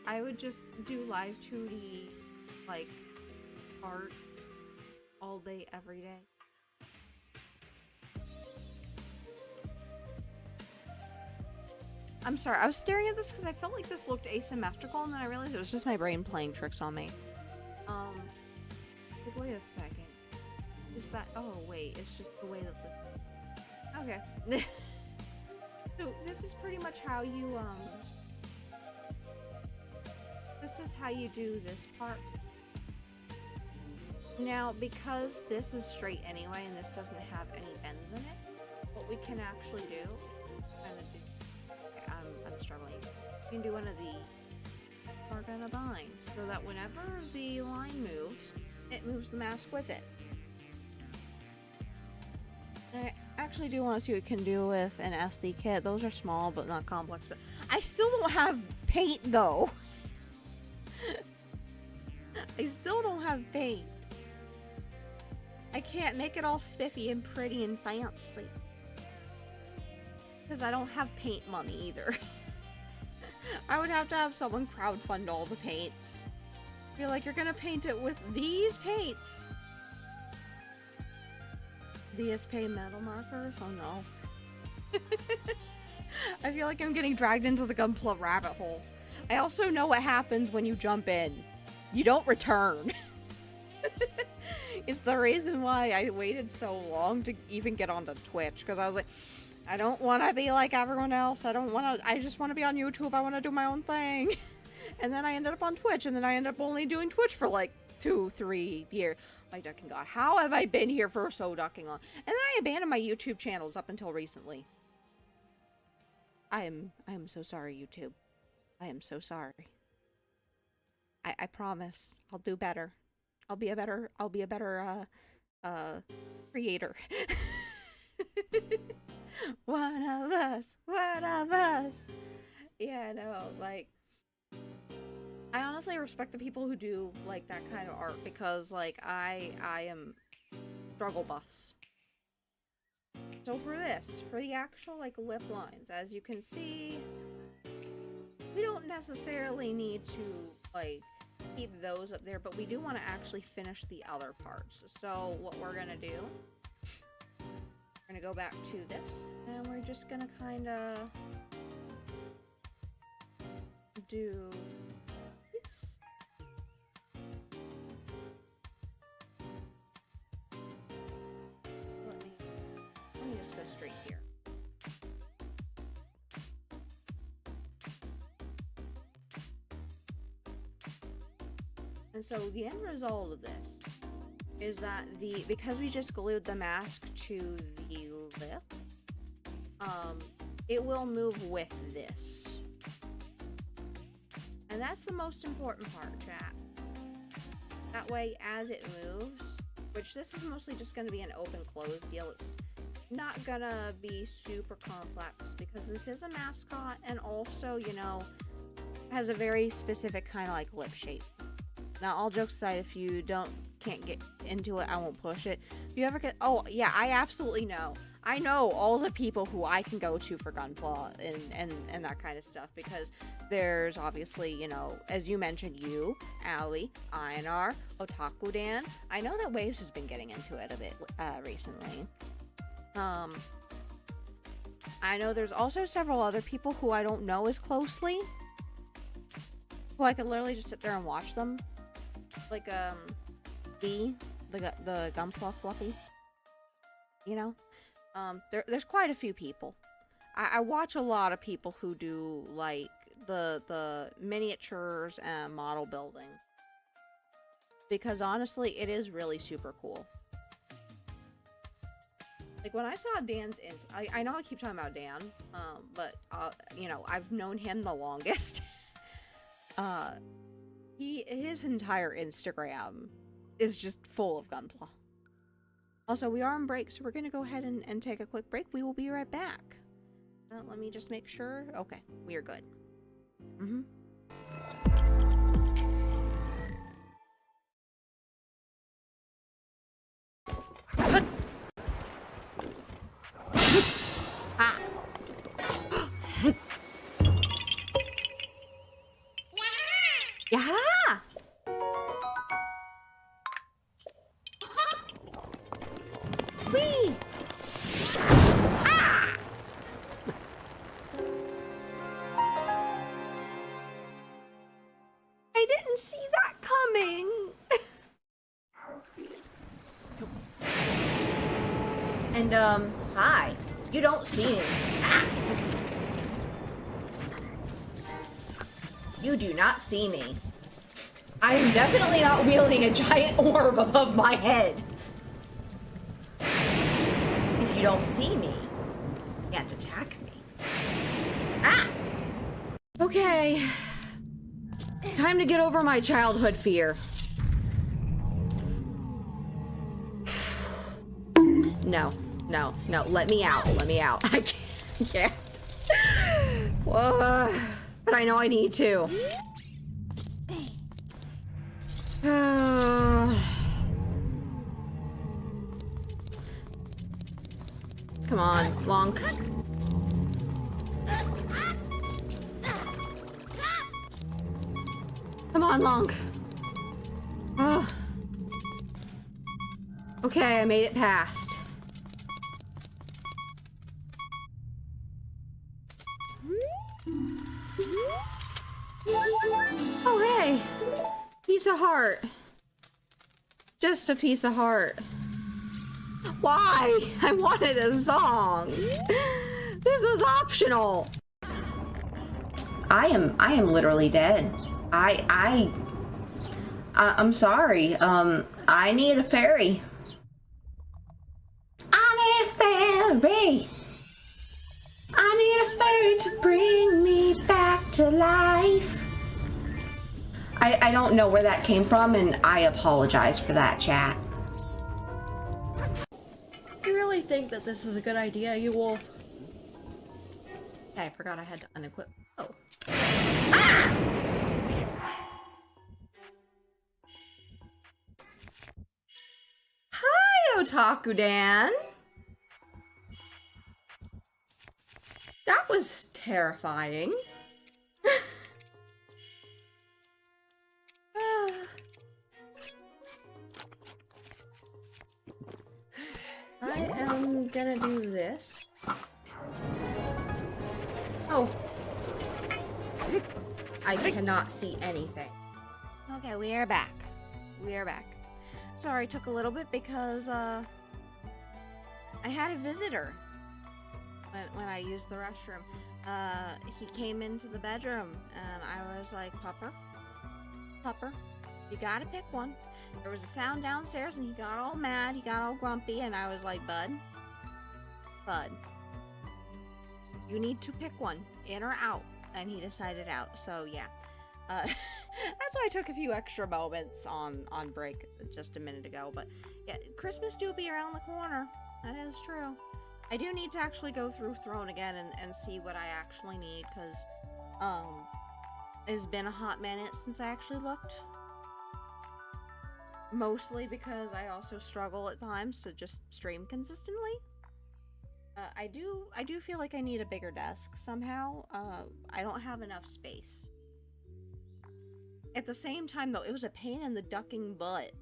I would just do live 2D like art all day every day. I'm sorry, I was staring at this because I felt like this looked asymmetrical, and then I realized it was just my brain playing tricks on me. Wait a second. Is that... Oh, wait, it's just the way that the... Okay. So, this is pretty much how you, this is how you do this part. Now, because this is straight anyway, and this doesn't have any bends in it, what we can actually do... I'm struggling. You can do one of the we're gonna bind, so that whenever the line moves, it moves the mask with it. I actually do want to see what we can do with an SD kit. Those are small but not complex, but I still don't have paint though. I still don't have paint. I can't make it all spiffy and pretty and fancy. Because I don't have paint money either. I would have to have someone crowdfund all the paints. You're like, you're gonna paint it with these paints. VSP metal markers? Oh no. I feel like I'm getting dragged into the Gunpla rabbit hole. I also know what happens when you jump in. You don't return. It's the reason why I waited so long to even get onto Twitch, because I was like, I don't want to be like everyone else. I just want to be on YouTube. I want to do my own thing. And then I ended up on Twitch, and then I ended up only doing Twitch for like 2-3 years. My ducking god, how have I been here for so ducking long? And then I abandoned my YouTube channels up until recently. I am so sorry, YouTube. I am so sorry. I promise I'll do better. I'll be a better creator. One of us. Yeah, no, like, I honestly respect the people who do like that kind of art, because like I am struggle bus. So for the actual like lip lines, as you can see, we don't necessarily need to like keep those up there, but we do want to actually finish the other parts. So what we're gonna do, we're gonna go back to this, and we're just gonna kind of do this. Let me just go straight here. And so the end result of this is that because we just glued the mask to the lip, it will move with this. And that's the most important part, chat. That way, as it moves, which this is mostly just going to be an open-close deal, it's not gonna be super complex because this is a mascot and also, you know, has a very specific kind of like lip shape. Now, all jokes aside, if you can't get into it, I won't push it. If you ever get, oh yeah, I absolutely know. I know all the people who I can go to for Gunpla and that kind of stuff, because there's obviously, you know, as you mentioned, you, Allie, INR, Otaku Dan. I know that Waves has been getting into it a bit recently. I know there's also several other people who I don't know as closely, who I could literally just sit there and watch them. Like, B, the Gunpla Fluffy, you know? There's quite a few people. I watch a lot of people who do, like, the miniatures and model building. Because, honestly, it is really super cool. Like, when I saw Dan's I know I keep talking about Dan, but, you know, I've known him the longest. His entire Instagram is just full of Gunpla. Also, we are on break, so we're gonna go ahead and take a quick break. We will be right back. Let me just make sure. Okay, we are good. Yeah. Whee! Ah! I didn't see that coming. And hi. You don't see me. Ah! You do not see me. I am definitely not wielding a giant orb above my head. If you don't see me, you can't attack me. Ah! Okay. Time to get over my childhood fear. No, no, no. Let me out. Let me out. I can't. Whoa. But I know I need to. Come on, Long. Come on, Long. Oh. Okay, I made it past. Oh, hey. Piece of heart. Just a piece of heart. Why? I wanted a song. This was optional. I am literally dead. I'm sorry. I need a fairy. I need a fairy. I need a fairy to bring me back to life. I don't know where that came from, and I apologize for that, chat. You really think that this is a good idea, you wolf? Okay, I forgot I had to unequip. Oh. Ah! Hi, Otaku Dan. That was terrifying. I am gonna do this. Oh! I cannot see anything. Okay, we are back. We are back. Sorry, took a little bit because, I had a visitor when I used the restroom. He came into the bedroom, and I was like, Pupper, you gotta pick one. There was a sound downstairs, and he got all mad, he got all grumpy, and I was like, Bud, you need to pick one, in or out. And he decided out, so yeah. That's why I took a few extra moments on break just a minute ago, but yeah, Christmas do be around the corner. That is true. I do need to actually go through Throne again and see what I actually need, because it's been a hot minute since I actually looked. Mostly because I also struggle at times to just stream consistently. I do feel like I need a bigger desk somehow. I don't have enough space. At the same time, though, it was a pain in the ducking butt.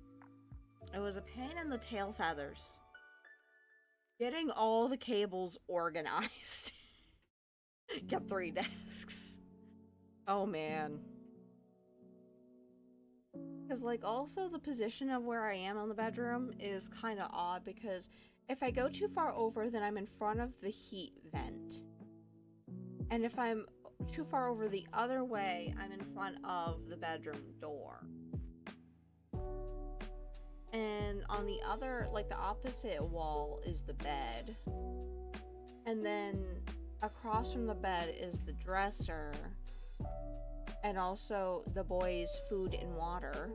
It was a pain in the tail feathers. Getting all the cables organized. Get 3 desks. Oh, man. Because, like, also the position of where I am on the bedroom is kind of odd, because if I go too far over, then I'm in front of the heat vent. And if I'm too far over the other way, I'm in front of the bedroom door. And on the other, like the opposite wall is the bed. And then across from the bed is the dresser. And also the boys' food and water.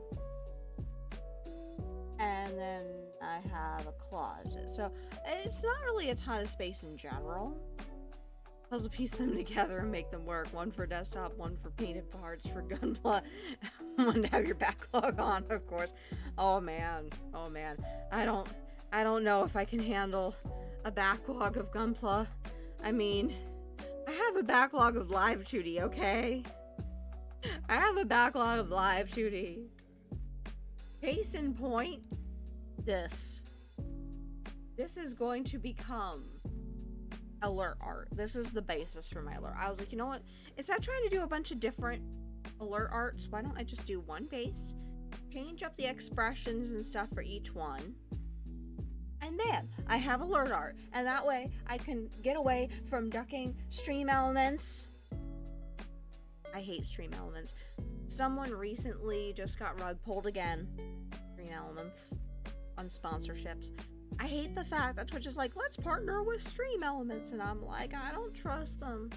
And then I have a closet. So it's not really a ton of space in general. Puzzle piece them together and make them work. One for desktop, one for painted parts, for Gunpla, one to have your backlog on, of course. Oh man, oh man. I don't know if I can handle a backlog of Gunpla. I mean, I have a backlog of Live 2D, okay? I have a backlog of Live 2D. Case in point, this is going to become alert art. This is the basis for my alert. I was like, you know what? Instead of trying to do a bunch of different alert arts, why don't I just do one base, change up the expressions and stuff for each one, and man, I have alert art. And that way, I can get away from ducking stream elements. I hate stream elements. Someone recently just got rug pulled again. Stream elements on sponsorships. I hate the fact that Twitch is like, let's partner with stream elements, and I'm like, I don't trust them.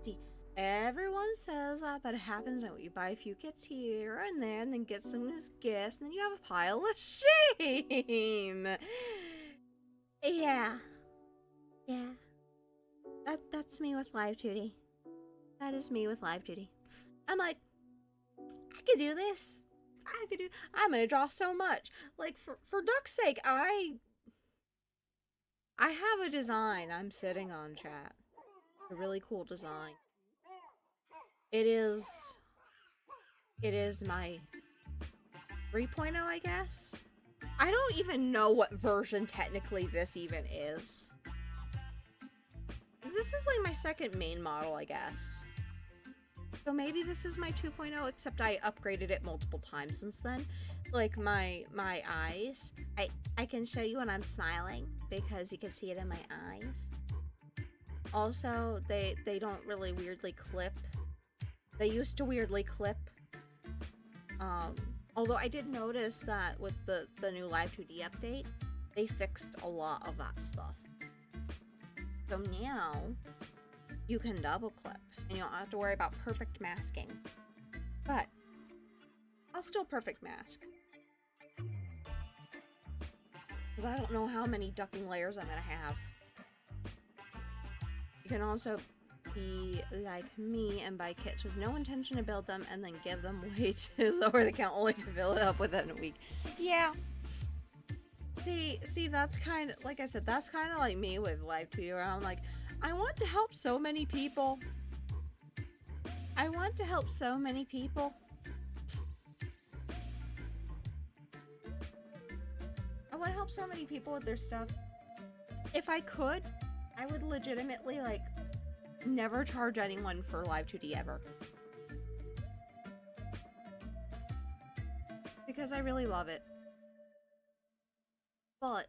See, everyone says that, but it happens when you buy a few kits here and there, and then get some as gifts, and then you have a pile of shame. Yeah. That's me with Live 2D. That is me with Live 2D. I'm like, I could do this. I'm gonna draw so much. Like, for duck's sake, I have a design I'm sitting on, chat. A really cool design. It is my 3.0, I guess. I don't even know what version technically this even is. This is like my second main model, I guess. So maybe this is my 2.0, except I upgraded it multiple times since then. Like my eyes. I can show you when I'm smiling because you can see it in my eyes. Also, they don't really weirdly clip. They used to weirdly clip. Although I did notice that with the new Live 2D update, they fixed a lot of that stuff. So now you can double clip and you don't have to worry about perfect masking. But I'll still perfect mask. Because I don't know how many ducking layers I'm gonna have. You can also be like me and buy kits with no intention to build them and then give them way to lower the count only to fill it up within a week. Yeah. See, that's kind of, like I said, that's kind of like me with Live 2D, where I'm like, I want to help so many people. I want to help so many people. I would help so many people with their stuff. If I could, I would legitimately, like, never charge anyone for Live 2D ever. Because I really love it. But,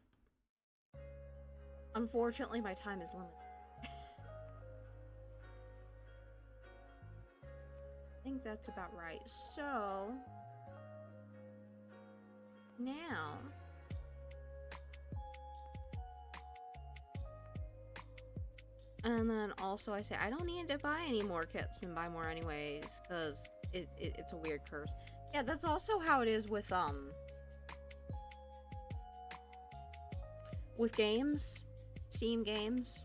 unfortunately, my time is limited. I think that's about right. So, now, and then also I say I don't need to buy any more kits and buy more anyways, because it's a weird curse. Yeah, that's also how it is with games, Steam games.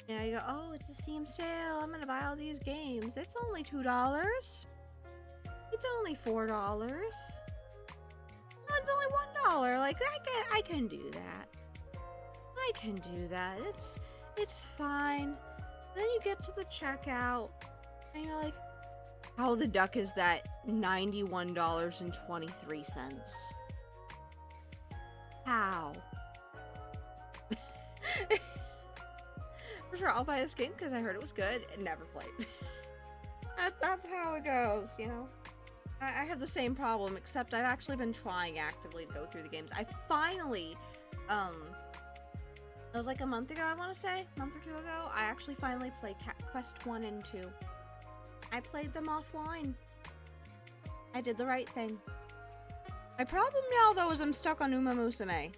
Yeah, you go, oh, it's a Steam sale, I'm gonna buy all these games. It's only $2. It's only $4. No, it's only $1. Like, I can do that. I can do that. It's fine. Then you get to the checkout, and you're like, how the duck is that $91.23? How? For sure, I'll buy this game because I heard it was good and never played. That's how it goes, you know? I have the same problem, except I've actually been trying actively to go through the games. I finally, it was like a month ago, I want to say, a month or two ago, I actually finally played Quest 1 and 2. I played them offline. I did the right thing. My problem now, though, is I'm stuck on Uma Musume.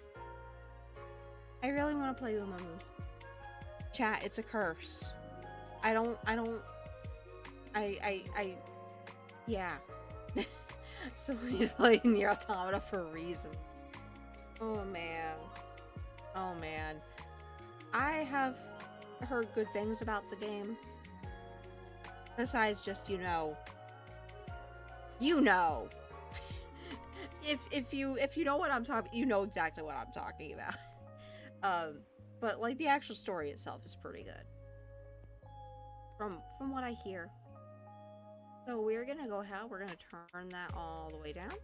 I really want to play Uma Musume. Chat, it's a curse. Yeah. So we need to play Nier Automata for reasons. Oh man. Oh man. I have heard good things about the game. Besides just, you know. If you know what I'm talking, you know exactly what I'm talking about. But like the actual story itself is pretty good. From what I hear. So we're gonna go ahead, we're gonna turn that all the way down.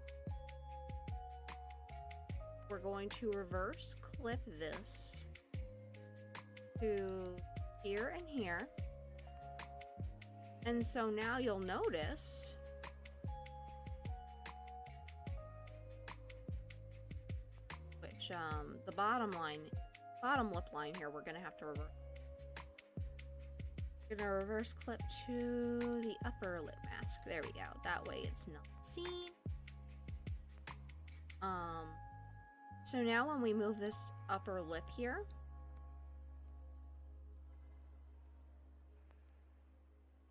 We're going to reverse clip this to here and here. And so now you'll notice which the bottom lip line here we're gonna have to reverse. Gonna reverse clip to the upper lip mask. There we go. That way it's not seen. So now when we move this upper lip here,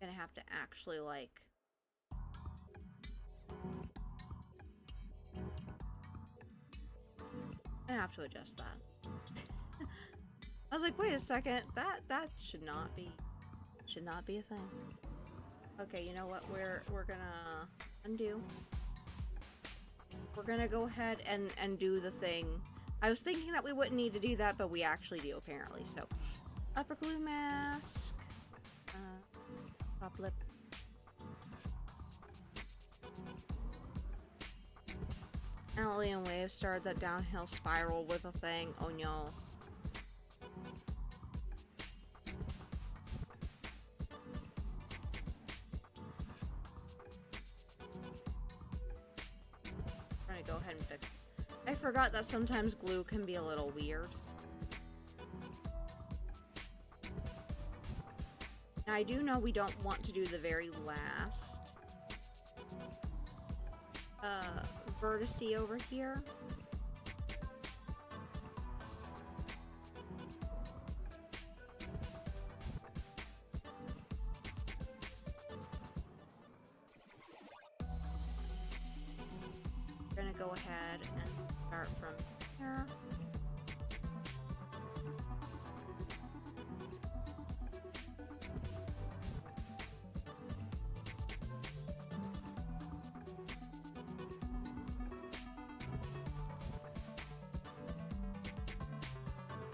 gonna have to actually like I have to adjust that. I was like, wait a second, that should not be a thing. Okay, you know what? We're gonna undo. We're gonna go ahead and do the thing. I was thinking that we wouldn't need to do that, but we actually do apparently. So, upper glue mask, top lip. Alien Wave started that downhill spiral with a thing. Oh no. Go ahead and fix this. I forgot that sometimes glue can be a little weird. Now I do know we don't want to do the very last vertice over here. Go ahead and start from here.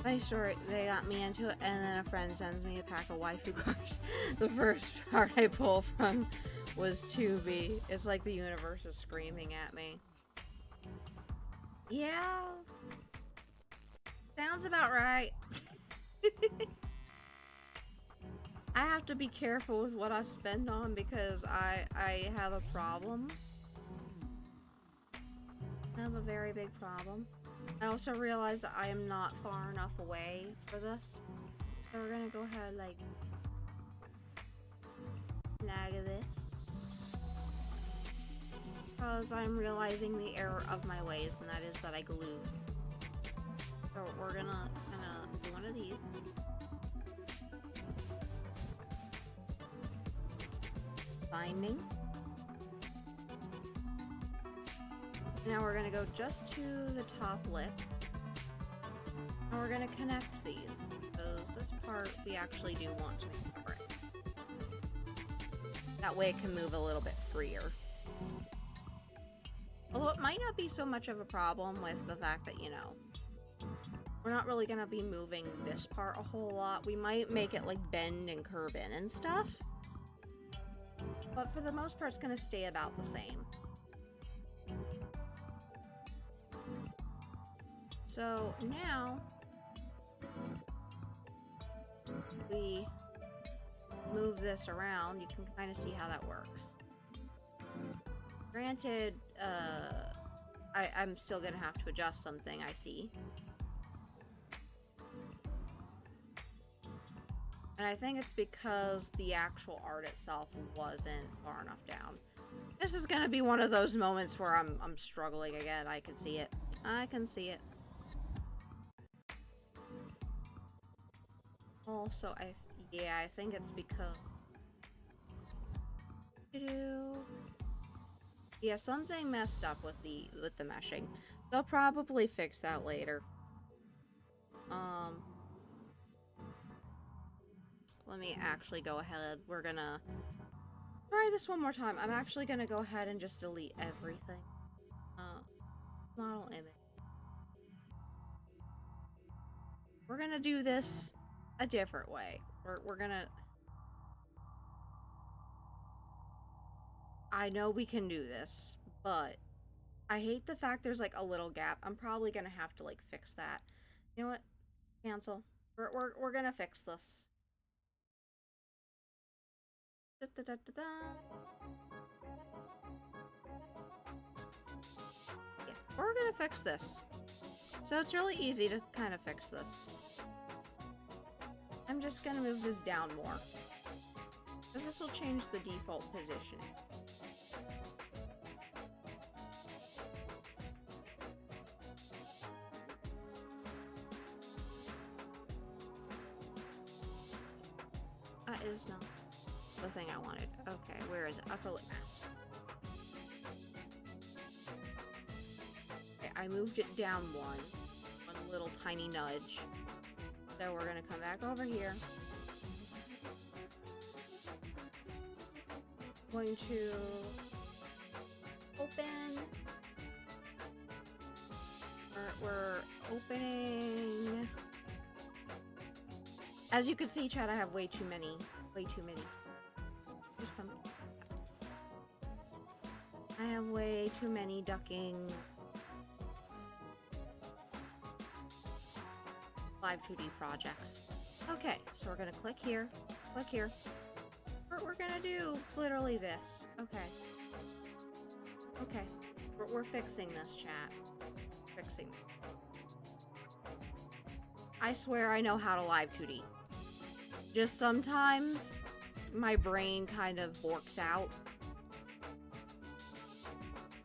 Funny story, they got me into it and then a friend sends me a pack of waifu cards. The first card I pull from was 2B. It's like the universe is screaming at me. Yeah. Sounds about right. I have to be careful with what I spend on because I have a problem. I have a very big problem. I also realize that I am not far enough away for this. So we're gonna go ahead, like, snag this. Because I'm realizing the error of my ways, and that is that I glue. So we're gonna do one of these. Binding. Now we're gonna go just to the top lip. And we're gonna connect these. Because this part we actually do want to make separate. That way it can move a little bit freer. Although it might not be so much of a problem with the fact that, you know, we're not really gonna be moving this part a whole lot. We might make it like bend and curve in and stuff. But for the most part, it's gonna stay about the same. So now we move this around. You can kind of see how that works. Granted, I'm still gonna have to adjust something, I see. And I think it's because the actual art itself wasn't far enough down. This is gonna be one of those moments where I'm struggling again. I can see it. I can see it. Also, yeah, I think it's because... Yeah, something messed up with the meshing. They'll probably fix that later. Let me actually go ahead. We're gonna try this one more time. I'm actually gonna go ahead and just delete everything. Model image. We're gonna do this a different way. We're gonna... I know we can do this, but I hate the fact there's like a little gap. I'm probably gonna have to like fix that. You know what? Cancel. We're gonna fix this. Da, da, da, da, da. Yeah, we're gonna fix this. So it's really easy to kind of fix this. I'm just gonna move this down more, because this will change the default position. That is not the thing I wanted. Okay, where is it? Upper lip mask. Okay, I moved it down one little tiny nudge. So we're gonna come back over here. Going to open. We're opening. As you can see, chat, I have way too many. Just come. I have way too many ducking live 2D projects. Okay, so we're gonna click here, click here. We're gonna do literally this. Okay. Okay. We're fixing this, chat. Fixing. I swear I know how to live 2D. Just sometimes my brain kind of borks out.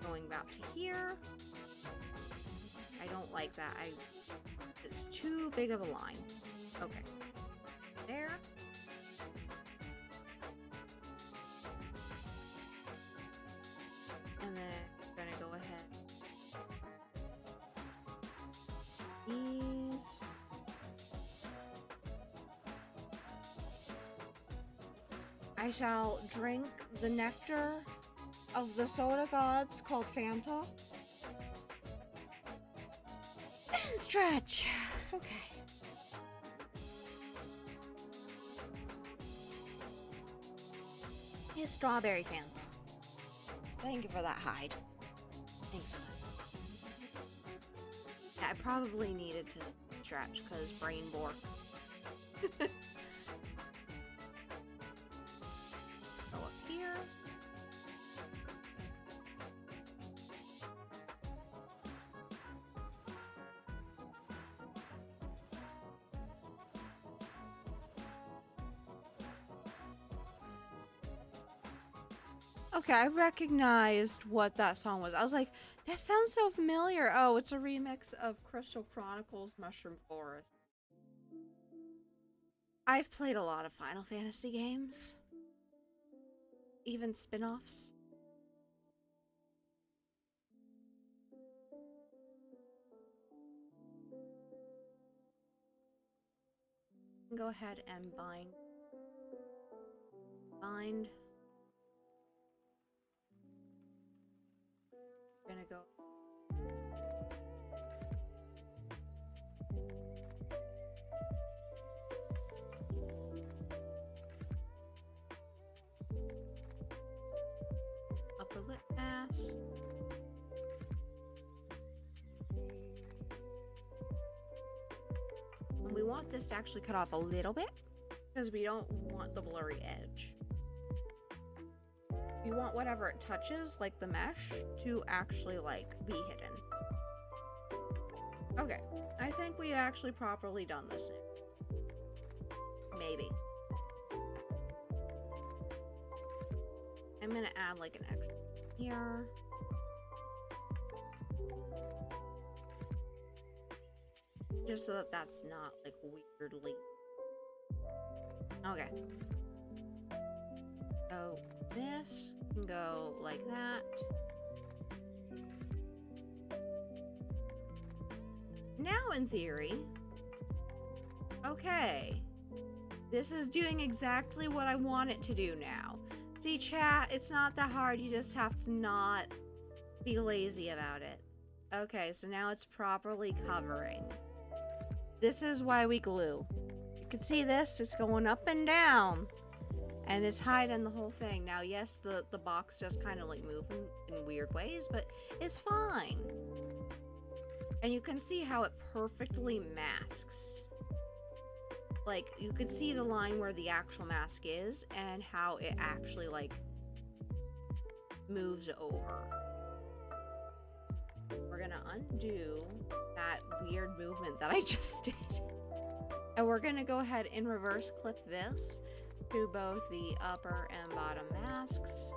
Going back to here. I don't like that. It's too big of a line. Okay. There. And then we're gonna go ahead. These. I shall drink the nectar of the soda gods called Fanta. And stretch. Okay. It's strawberry Fanta. Thank you for that, Hyde. Thank you. I probably needed to stretch because brain bork. Go up here. Okay, I recognized what that song was. I was like, that sounds so familiar. Oh, it's a remix of Crystal Chronicles Mushroom Forest. I've played a lot of Final Fantasy games. Even spin-offs. Go ahead and bind. Bind. Gonna go. Upper lip mask. And we want this to actually cut off a little bit because we don't want the blurry edge. You want whatever it touches, like the mesh, to actually like be hidden. Okay, I think we actually properly done this now. Maybe. I'm gonna add like an extra here. Just so that that's not like weirdly. Okay. So this can go like that. Now in theory, okay, this is doing exactly what I want it to do now. See, chat, it's not that hard, you just have to not be lazy about it. Okay, so now it's properly covering. This is why we glue. You can see this, it's going up and down. And it's hiding the whole thing. Now, yes, the box does kind of like move in weird ways, but it's fine. And you can see how it perfectly masks. Like, you could see the line where the actual mask is and how it actually, like, moves over. We're gonna undo that weird movement that I just did. And we're gonna go ahead and reverse clip this to both the upper and bottom masks.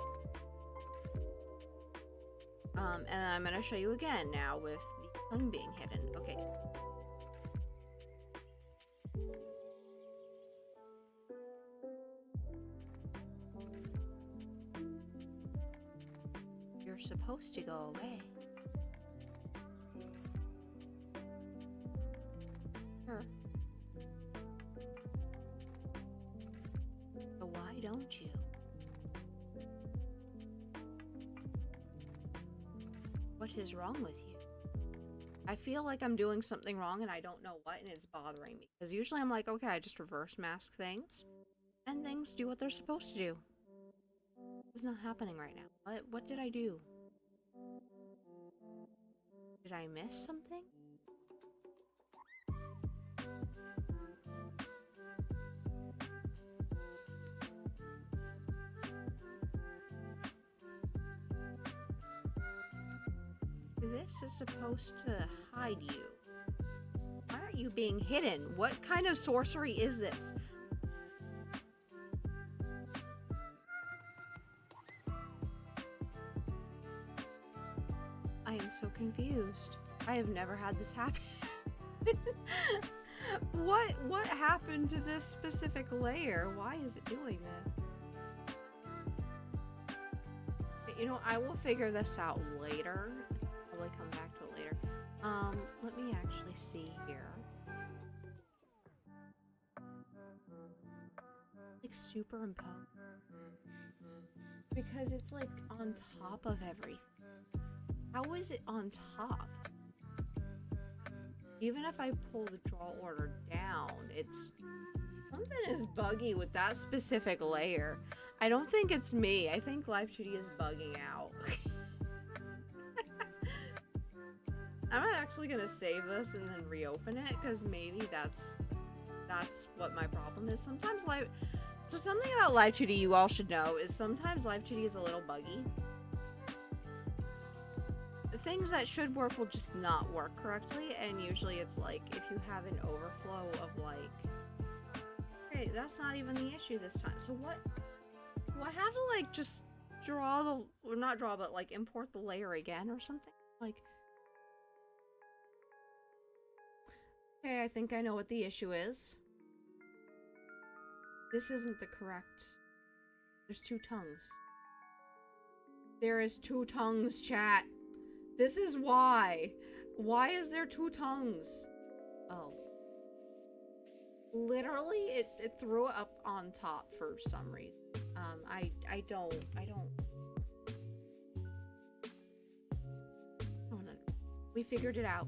And I'm gonna show you again now with the tongue being hidden. Okay. You're supposed to go away. Sure. But why don't you? What is wrong with you? I feel like I'm doing something wrong and I don't know what, and it's bothering me. Because usually I'm like, okay, I just reverse mask things, and things do what they're supposed to do. It's not happening right now. What did I do? Did I miss something? This is supposed to hide you. Why aren't you being hidden? What kind of sorcery is this? I am so confused. I have never had this happen. What happened to this specific layer? Why is it doing this? You know, I will figure this out later. Probably come back to it later. Let me actually see here. Like superimpose. Because it's like on top of everything. How is it on top? Even if I pull the draw order down, it's... something is buggy with that specific layer. I don't think it's me. I think Live2D is bugging out. I'm not actually gonna save this and then reopen it, because maybe that's what my problem is. Sometimes so something about Live 2D you all should know is sometimes Live 2D is a little buggy. The things that should work will just not work correctly, and usually it's like if you have an overflow of like, okay, that's not even the issue this time. So what? Do I have to like just draw the, or not draw, but like import the layer again or something? Like, okay, I think I know what the issue is. This isn't the correct. There's two tongues. There is two tongues, chat. This is why. Why is there two tongues? Oh. Literally, it threw it up on top for some reason. I don't. Oh no. We figured it out.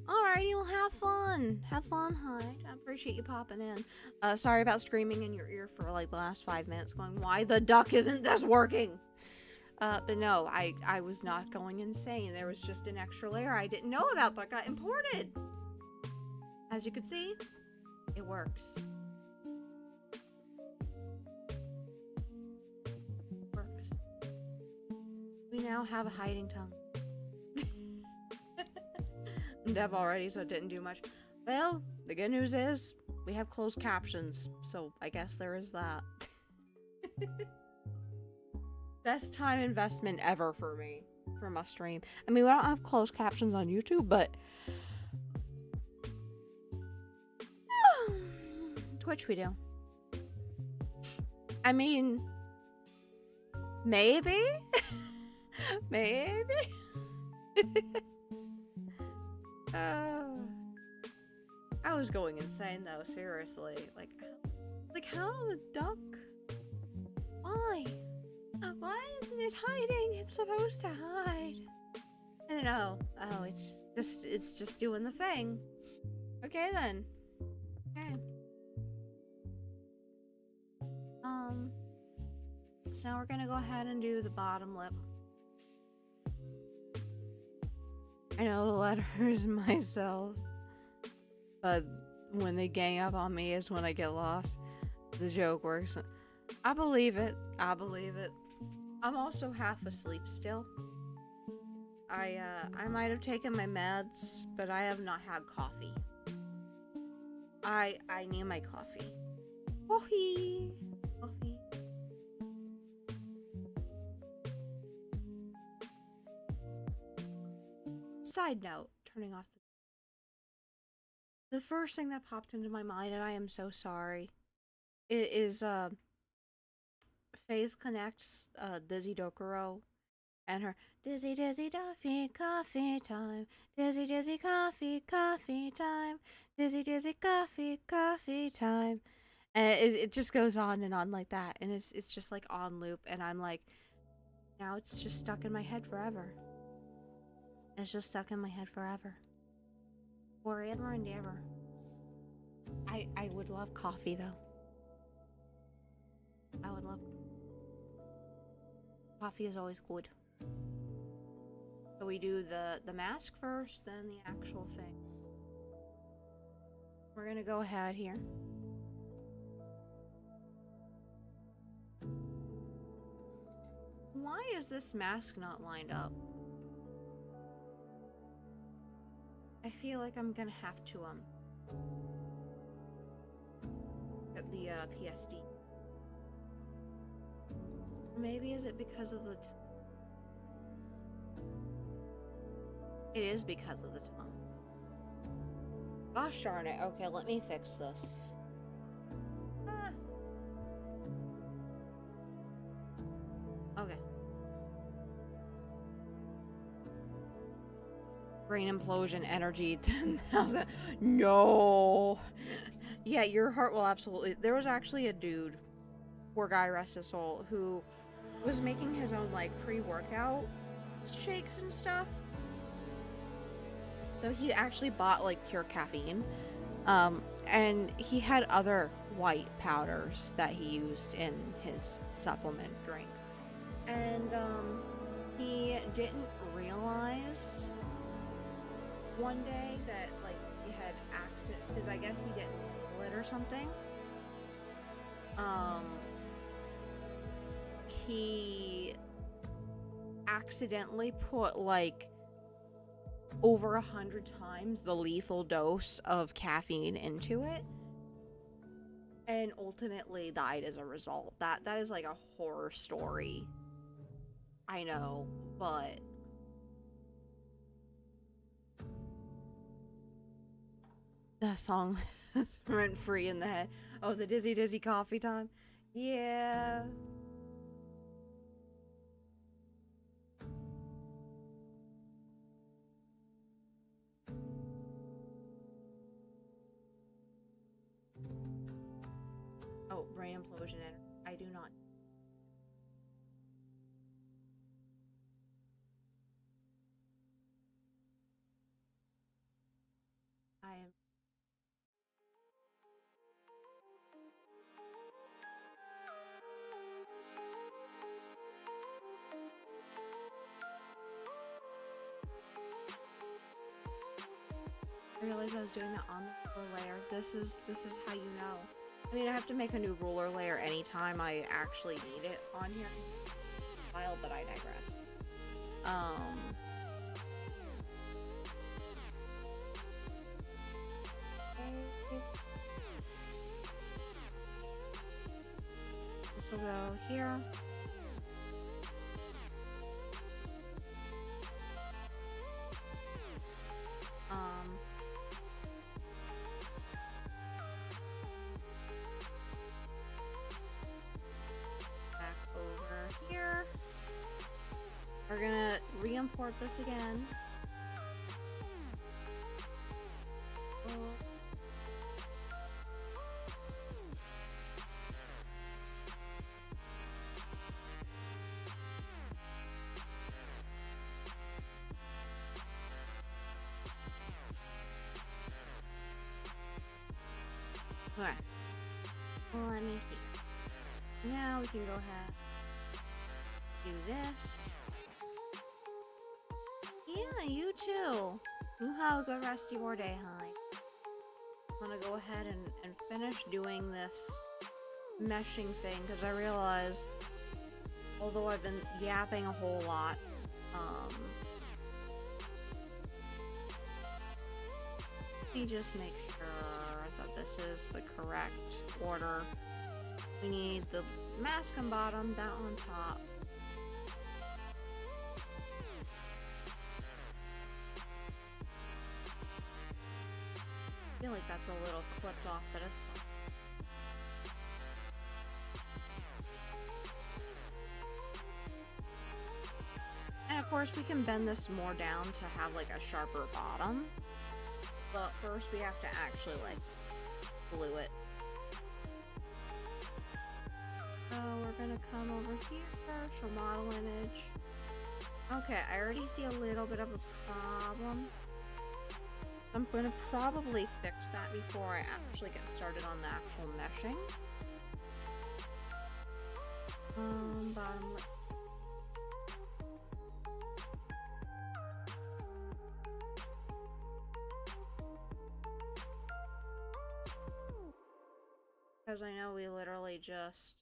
Alrighty, well, have fun. Have fun, Hyde. I appreciate you popping in. Sorry about screaming in your ear for like the last 5 minutes going, why the duck isn't this working? But no, I was not going insane. There was just an extra layer I didn't know about that got imported. As you can see, it works. We now have a hiding tongue. Dev already, so it didn't do much. Well, the good news is we have closed captions, so I guess there is that. Best time investment ever for me from a stream. I mean, we don't have closed captions on YouTube, but Twitch we do. I mean, maybe. Maybe. I was going insane though, seriously. Like how the duck? Why? Why isn't it hiding? It's supposed to hide. I don't know. Oh, it's just doing the thing. Okay then. Okay. So now we're gonna go ahead and do the bottom lip. I know the letters myself, but when they gang up on me is when I get lost. The joke works. I believe it. I'm also half asleep still. I might have taken my meds, but I have not had coffee. I need my coffee. Coffee. Side note, turning off the first thing that popped into my mind, and I am so sorry, it is FaZe Connect's Dizzy Dokuro and her Dizzy Dizzy Duffy coffee time, Dizzy Dizzy coffee time, Dizzy Dizzy coffee time, and it just goes on and on like that, and it's just like on loop, and I'm like, now it's just stuck in my head forever. It's just stuck in my head forever. Forever and ever. I would love coffee though. I would love coffee is always good. So we do the mask first, then the actual thing. We're gonna go ahead here. Why is this mask not lined up? I feel like I'm gonna have to get the PSD. Maybe is it because of the it is because of the tongue. Gosh darn it. Okay, let me fix this. Okay. Brain implosion energy 10,000. No. Yeah, your heart will absolutely. There was actually a dude, poor guy, rest his soul, who was making his own like pre-workout shakes and stuff. So he actually bought like pure caffeine, and he had other white powders that he used in his supplement drink, and he didn't realize one day that, like, he had accident, because I guess he didn't pull it or something. He accidentally put, like, over 100 times the lethal dose of caffeine into it, and ultimately died as a result. That is like a horror story. I know, but that song rent free in the head. Oh, the Dizzy Dizzy Coffee Time. Yeah. Oh, brain implosion. I do not. I am. I realized I was doing that on the ruler layer. This is how you know. I mean, I have to make a new ruler layer anytime I actually need it on here. File, but I digress. This will go here. Back over here. We're gonna re-import this again. Okay. Well, let me see. Now we can go ahead. Do this. Yeah, you too. You have a good rest of your day, honey. I'm gonna go ahead and finish doing this meshing thing, because I realized, although I've been yapping a whole lot, let me just make sure that this is the correct order. We need the mask on bottom, that on top. I feel like that's a little clipped off, but it's fine. And of course we can bend this more down to have like a sharper bottom. But first we have to actually like glue it. So we're gonna come over here, show model image. Okay, I already see a little bit of a problem. I'm gonna probably fix that before I actually get started on the actual meshing. Bottom lip. Because I know we literally just...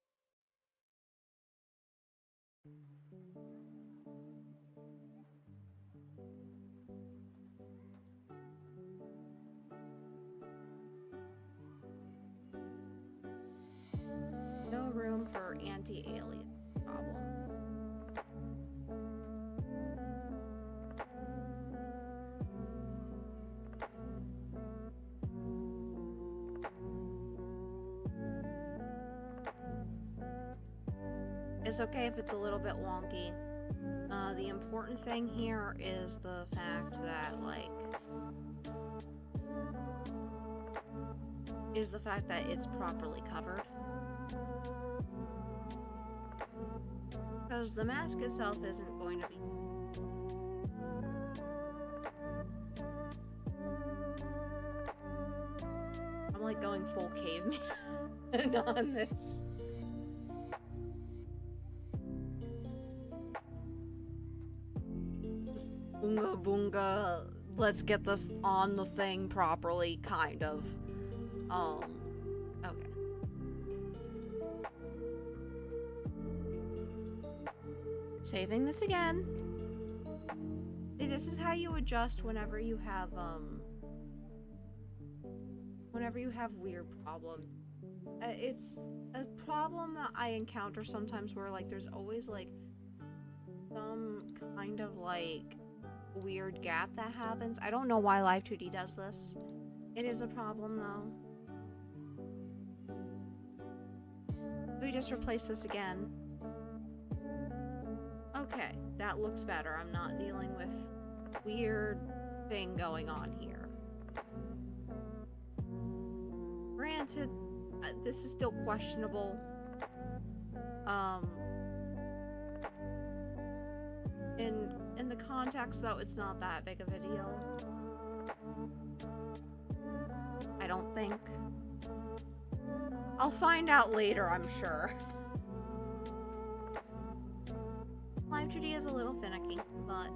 No room for anti-alien problem. It's okay if it's a little bit wonky. The important thing here is the fact that, like, it's properly covered. Because the mask itself isn't going to be... I'm like going full caveman on this. Oonga boonga, let's get this on the thing properly, kind of. Okay. Saving this again. This is how you adjust whenever you have weird problems. It's a problem that I encounter sometimes where, like, there's always, like, some kind of, like, weird gap that happens. I don't know why Live 2D does this. It is a problem, though. We just replace this again. Okay, that looks better. I'm not dealing with weird thing going on here. Granted, this is still questionable. In the context, though, it's not that big of a deal. I don't think. I'll find out later, I'm sure. Live 2D is a little finicky, but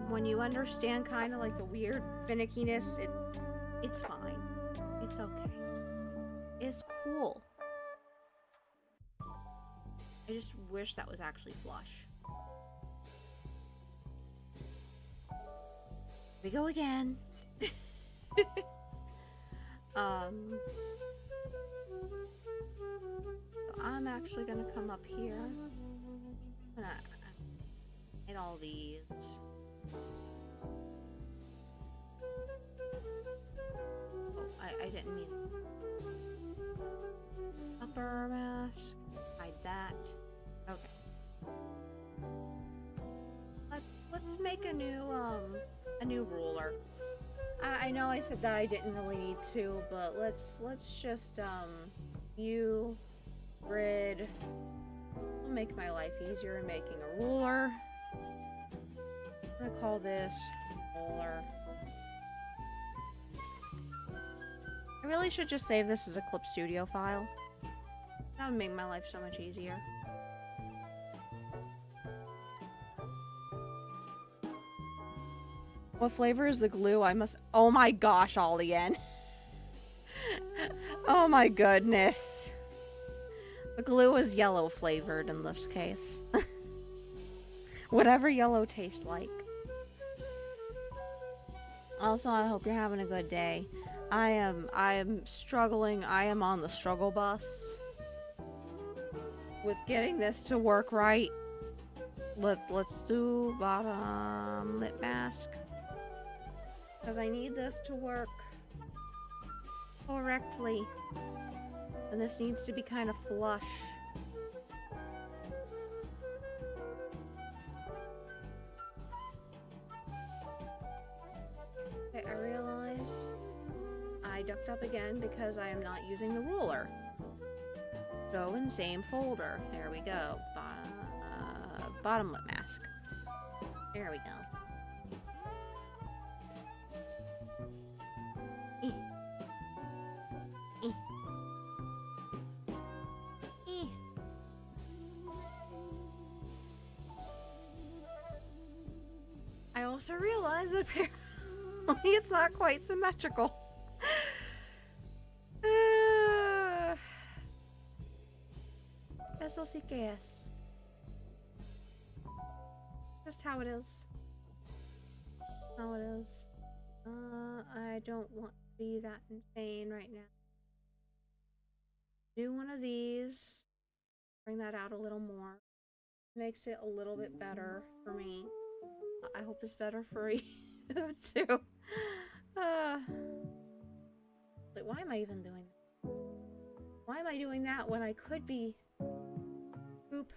when you understand kind of like the weird finickiness, it's fine. It's okay. It's cool. I just wish that was actually flush. We go again. I'm actually gonna come up here. I'm gonna hit all these. Oh, I didn't mean it. Upper mask. Hide that. Okay. Let's make a new ruler. I know I said that I didn't really need to, but let's just view grid. Will make my life easier in making a ruler. I'm gonna call this ruler. I really should just save this as a Clip Studio file. That would make my life so much easier. What flavor is the glue? I must— oh my gosh, Olian. Oh my goodness. The glue is yellow flavored in this case. Whatever yellow tastes like. Also, I hope you're having a good day. I am struggling. I am on the struggle bus with getting this to work right. Let's do bottom lip mask. Because I need this to work correctly. And this needs to be kind of flush. Okay, I realize I ducked up again because I am not using the ruler. So in same folder. There we go. Bottom lip mask. There we go. I also realized that apparently it's not quite symmetrical. Eso sí que es. Just how it is. How it is. I don't want to be that insane right now. Do one of these. Bring that out a little more. Makes it a little bit better for me. I hope it's better for you too. Wait, why am I even doing that? Why am I doing that when I could be? Oop.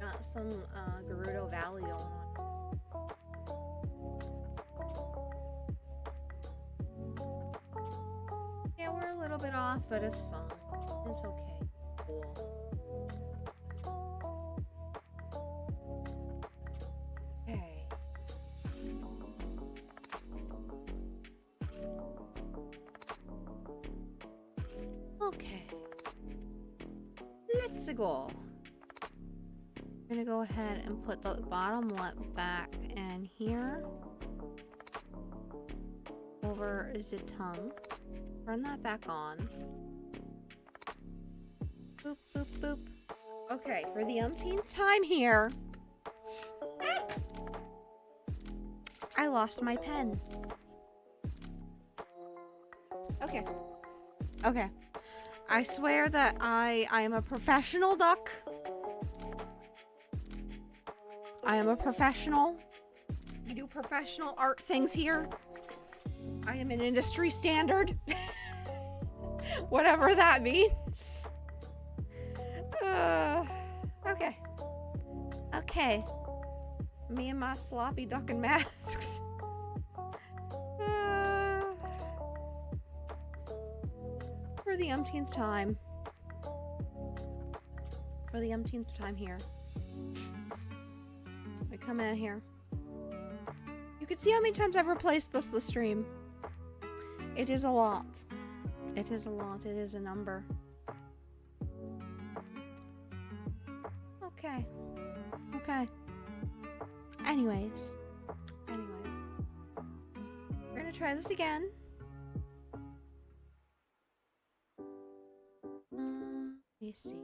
Got some Gerudo Valley on. Yeah, we're a little bit off, but it's fine. It's okay. Cool. Okay. Okay. Let's go. I'm gonna go ahead and put the bottom lip back in here. Over the tongue. Turn that back on. Boop, boop, boop. Okay, for the umpteenth time here. Ah! I lost my pen. Okay. Okay. I swear that I am a professional duck. I am a professional. We do professional art things here. I am an industry standard. Whatever that means. Okay. Okay. Me and my sloppy duck and masks. For the umpteenth time. For the umpteenth time here. I come in here. You can see how many times I've replaced this stream. It is a lot. It is a lot. It is a number. Okay. Okay. Anyways. Anyway. We're gonna try this again. Let me see.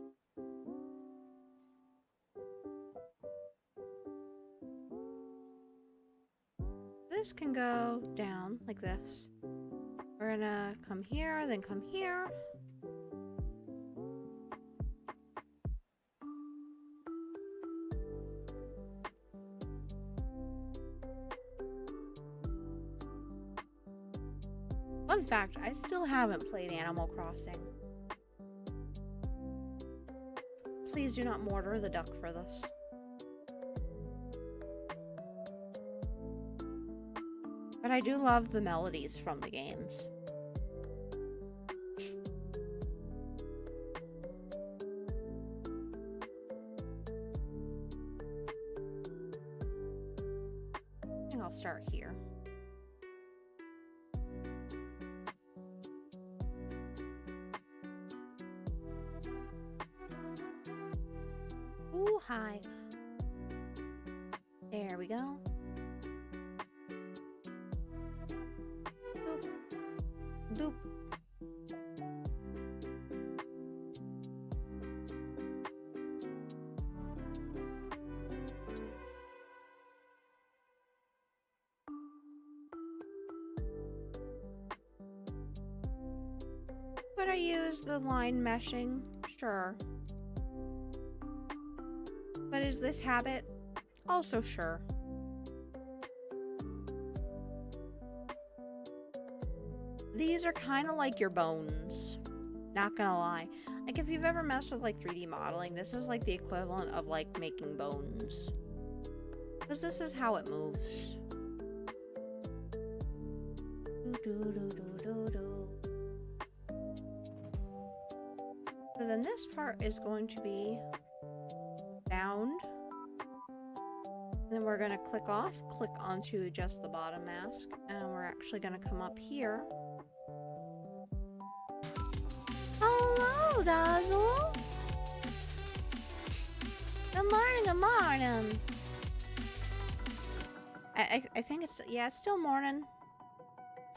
This can go down like this. We're gonna come here, then come here. Fun fact, I still haven't played Animal Crossing. Please do not mortar the duck for this. But I do love the melodies from the games. I think I'll start here. Ooh, hi. There we go. Doop. Could I use the line meshing? Sure. But is this habit? Also sure. These are kind of like your bones. Not gonna lie. Like, if you've ever messed with, like, 3D modeling, this is, like, the equivalent of, like, making bones. Because this is how it moves. So then this part is going to be bound. Then we're gonna click off, click onto just the bottom mask, and we're actually gonna come up here. Hello, Dazzle. Good morning, good morning. I think it's, yeah, it's still morning.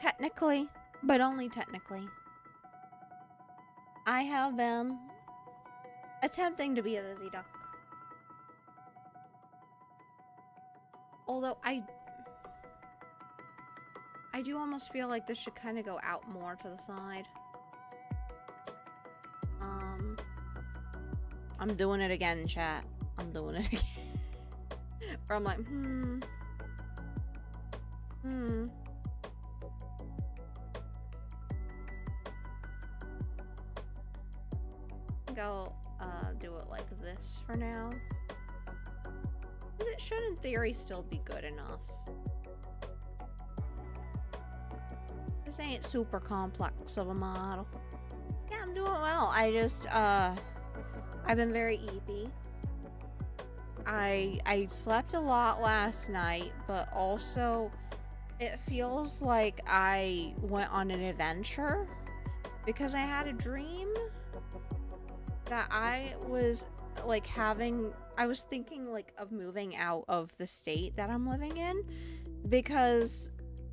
Technically, but only technically. I have been attempting to be a busy duck. Although I do almost feel like this should kind of go out more to the side. I'm doing it again, chat. I'm doing it again. Or I'm like, I think I'll do it like this for now. It should, in theory, still be good enough. This ain't super complex of a model. Yeah, I'm doing well. I just, I've been very eepy. I slept a lot last night, but also it feels like I went on an adventure because I had a dream that I was like I was thinking like of moving out of the state that I'm living in, because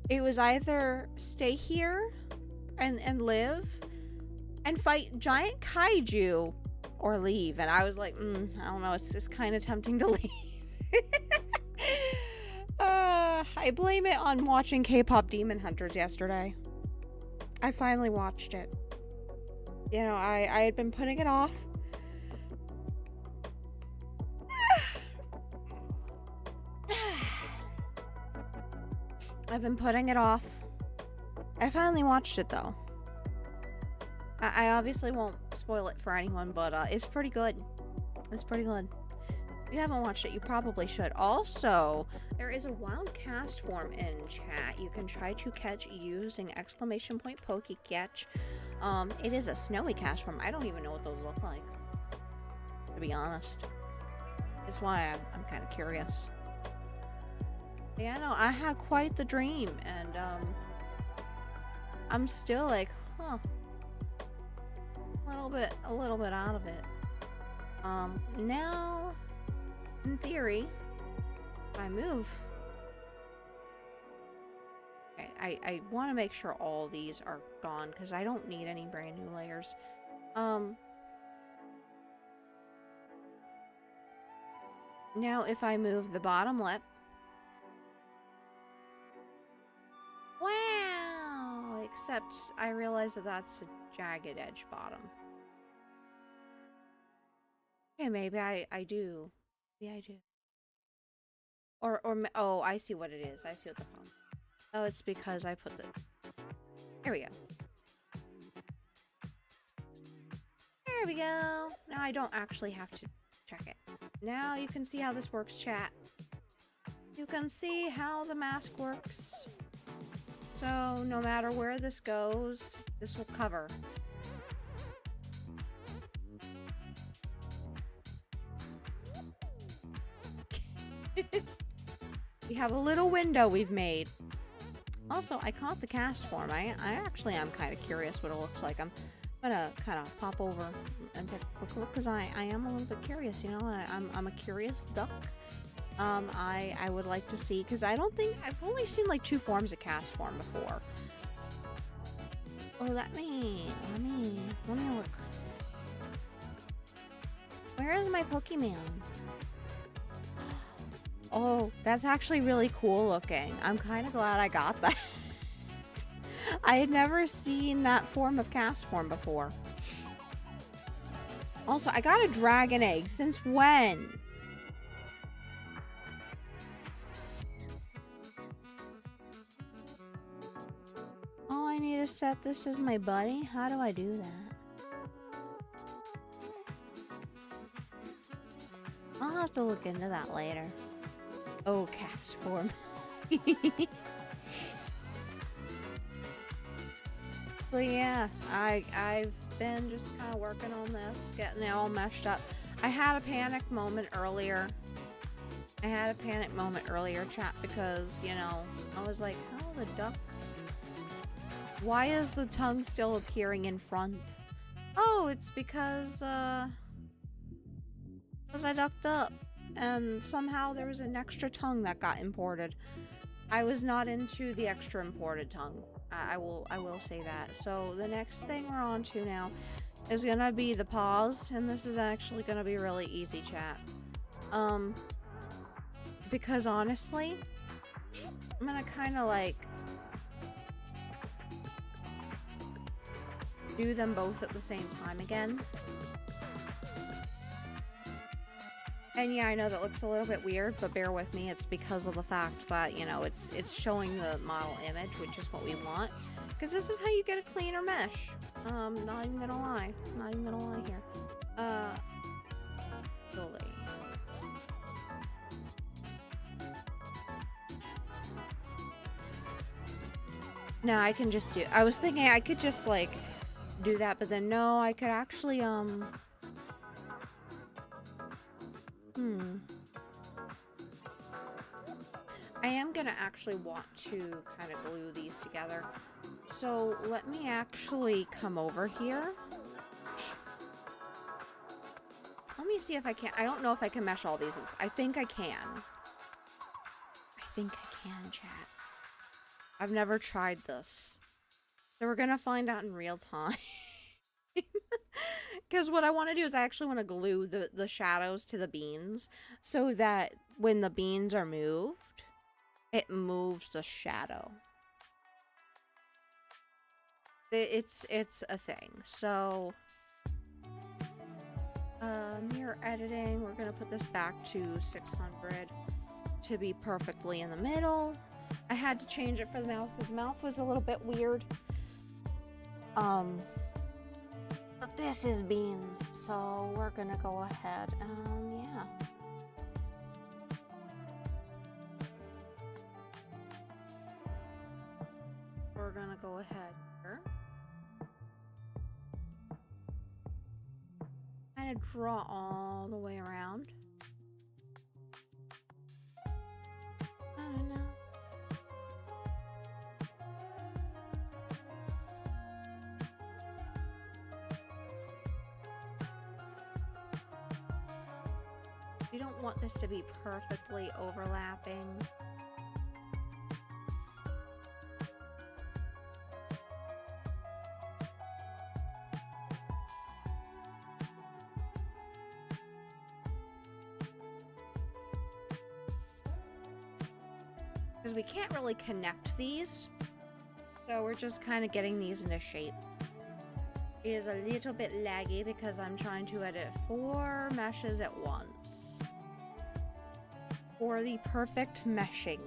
it was either stay here and live and fight giant kaiju or leave. And I was like, I don't know, it's just kind of tempting to leave. I blame it on watching K-pop Demon Hunters yesterday. I finally watched it. You know, I had been putting it off. I've been putting it off. I finally watched it though. I obviously won't spoil it for anyone, but it's pretty good. It's pretty good. If you haven't watched it, you probably should. Also, there is a wild cast form in chat you can try to catch using !Pokecatch. It is a snowy cast form. I don't even know what those look like, to be honest. That's why I'm kind of curious. Yeah, no, I had quite the dream, and I'm still like, huh, a little bit out of it. Now, in theory, if I move, okay, I want to make sure all these are gone because I don't need any brand new layers. Now if I move the bottom lip, wow! Except I realize that that's a jagged edge bottom. Okay, maybe I do. Maybe I do. Or oh, I see what it is. I see what the problem. Oh, it's because I put the. There we go. There we go. Now I don't actually have to check it. Now you can see how this works, chat. You can see how the mask works. So no matter where this goes, this will cover. We have a little window we've made. Also, I caught the cast form. I actually am kind of curious what it looks like. I'm gonna kind of pop over and take a quick look because I am a little bit curious. You know, I'm a curious duck. I would like to see, because I don't think I've only seen like 2 forms of cast form before. Oh, let me look. Where is my Pokemon? Oh, that's actually really cool looking. I'm kind of glad I got that. I had never seen that form of cast form before. Also, I got a dragon egg. Since when? Oh, I need to set this as my buddy? How do I do that? I'll have to look into that later. Oh, cast form. But yeah, I've been just kind of working on this, getting it all meshed up. I had a panic moment earlier. Chat, because, you know, I was like, oh, the duck. Why is the tongue still appearing in front? Oh, it's because I ducked up. And somehow there was an extra tongue that got imported. I was not into the extra imported tongue. I will say that. So the next thing we're on to now is gonna be the paws, and this is actually gonna be really easy, chat. Because honestly, I'm gonna kind of like do them both at the same time again. And yeah, I know that looks a little bit weird, but bear with me. It's because of the fact that, you know, it's showing the model image, which is what we want. Because this is how you get a cleaner mesh. Not even gonna lie. Not even gonna lie here. Slowly. No, I can just do... I was thinking I could just, like, do that, but then no, I could actually, I am gonna actually want to kind of glue these together. So let me actually come over here. me see if I can. I don't know if I can mesh all these. I think I can. I think I can, chat. I've never tried this. So we're gonna find out in real time. Because what I want to do is I actually want to glue the shadows to the beans so that when the beans are moved, it moves the shadow. It's a thing. So mirror editing, we're gonna put this back to 600 to be perfectly in the middle. I had to change it for the mouth because the mouth was a little bit weird. But this is beans, so we're gonna go ahead. Yeah. We're gonna go ahead here. Kind of draw all the way around. I don't know. We don't want this to be perfectly overlapping. Because we can't really connect these. So we're just kind of getting these into shape. It is a little bit laggy because I'm trying to edit 4 meshes at once. For the perfect meshing.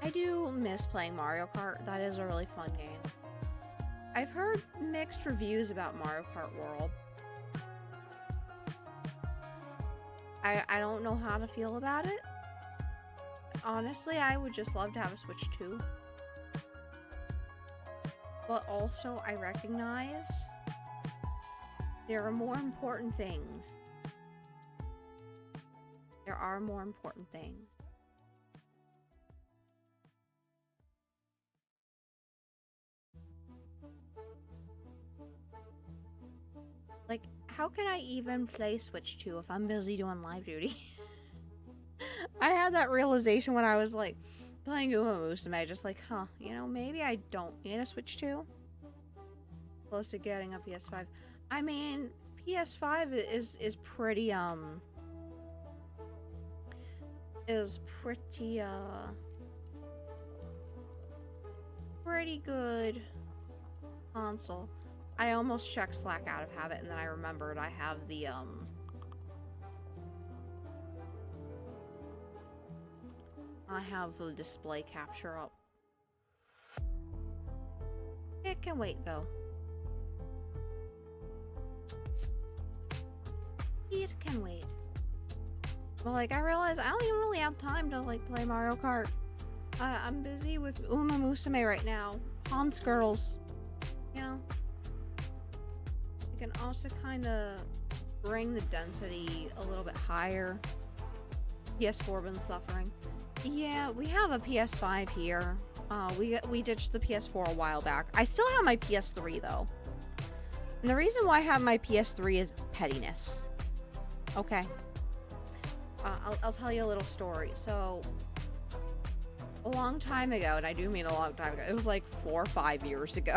I do miss playing Mario Kart. That is a really fun game. I've heard mixed reviews about Mario Kart World. I don't know how to feel about it. Honestly, I would just love to have a Switch 2. But also, I recognize there are more important things. There are more important things. Like, how can I even play Switch 2 if I'm busy doing live duty? I had that realization when I was, like, playing Uma Musume, just like, huh, you know, maybe I don't need a Switch 2. Close to getting a PS5. I mean, PS5 is pretty, pretty good console. I almost checked Slack out of habit, and then I remembered I have the, I have the display capture up. It can wait, though. It can wait. But, like, I realize I don't even really have time to, like, play Mario Kart. I'm busy with Uma Musume right now. Hans Girls. You know? Can also kind of bring the density a little bit higher. PS4 been suffering. Yeah, we have a PS5 here. We ditched the PS4 a while back. I still have my PS3 though. And the reason why I have my PS3 is pettiness. Okay. I'll tell you a little story. So, a long time ago, and I do mean a long time ago, it was like 4 or 5 years ago.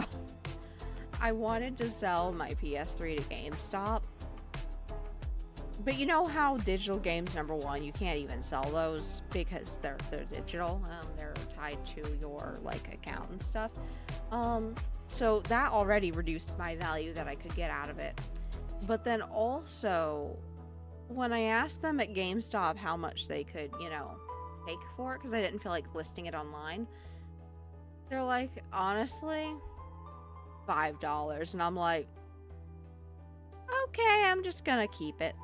I wanted to sell my PS3 to GameStop. But you know how digital games, number one, you can't even sell those because they're digital. They're tied to your, like, account and stuff. So that already reduced my value that I could get out of it. But then also, when I asked them at GameStop how much they could, you know, take for it, because I didn't feel like listing it online, they're like, honestly, $5. And I'm like, okay, I'm just gonna keep it.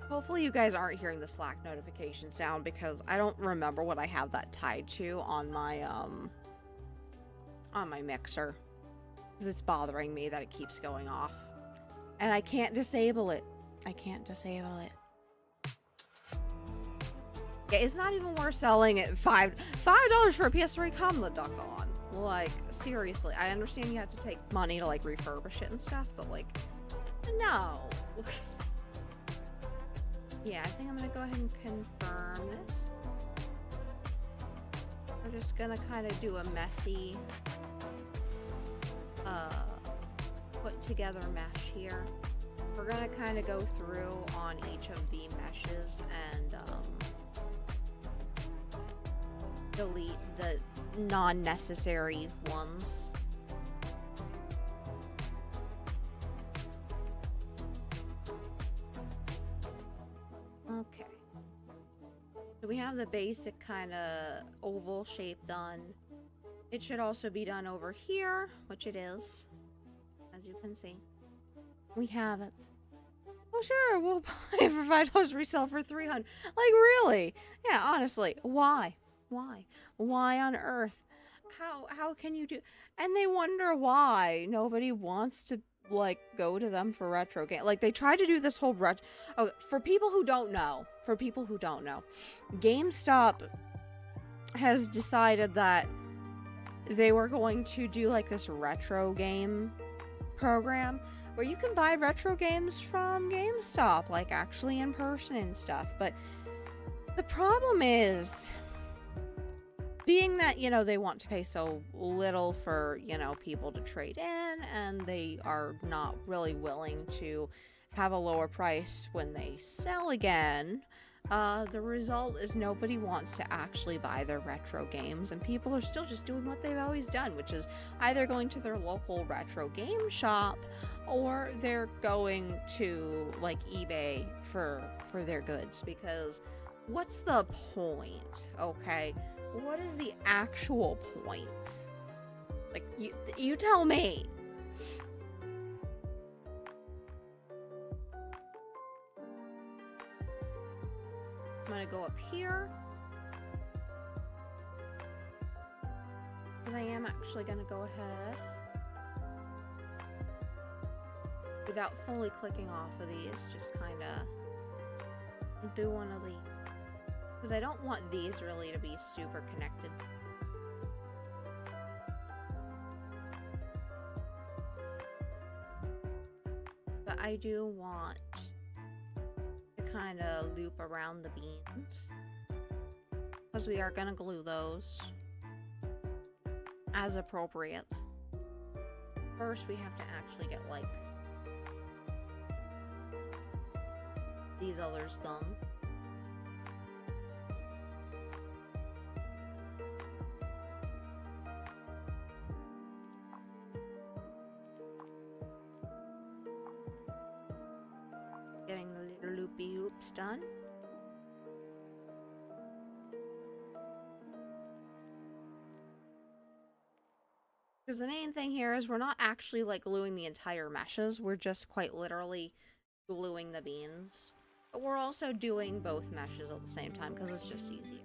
Hopefully you guys aren't hearing the Slack notification sound because I don't remember what I have that tied to on my mixer. Because it's bothering me that it keeps going off. And I can't disable it. I can't disable it. Yeah, it's not even worth selling it $5 for a PS3. Come the duck on. Like, seriously. I understand you have to take money to, like, refurbish it and stuff, but, like, no. Yeah, I think I'm gonna go ahead and confirm this. We're just gonna kind of do a messy, put together mesh here. We're gonna kind of go through on each of the meshes and, delete the non-necessary ones. Okay. So we have the basic kind of oval shape done. It should also be done over here, which it is, as you can see. We have it. Oh sure, we'll buy it for $5, resell for $300. Like really? Yeah, honestly, why? Why? Why on earth? How can you do? And they wonder why nobody wants to like go to them for retro game. Like they tried to do this whole oh, for people who don't know, GameStop has decided that they were going to do like this retro game program where you can buy retro games from GameStop, like actually in person and stuff. But the problem is, being that, you know, they want to pay so little for, you know, people to trade in, and they are not really willing to have a lower price when they sell again, the result is nobody wants to actually buy their retro games, and people are still just doing what they've always done, which is either going to their local retro game shop, or they're going to, like, eBay for their goods, because what's the point, okay? What is the actual point? Like, you tell me. I'm gonna go up here. Because I am actually gonna go ahead, without fully clicking off of these, just kinda do one of these. Because I don't want these really to be super connected. But I do want to kind of loop around the beans, because we are going to glue those as appropriate. First, we have to actually get, like, these others done. Getting the little loopy loops done. Because the main thing here is we're not actually like gluing the entire meshes, we're just quite literally gluing the beans. But we're also doing both meshes at the same time because it's just easier.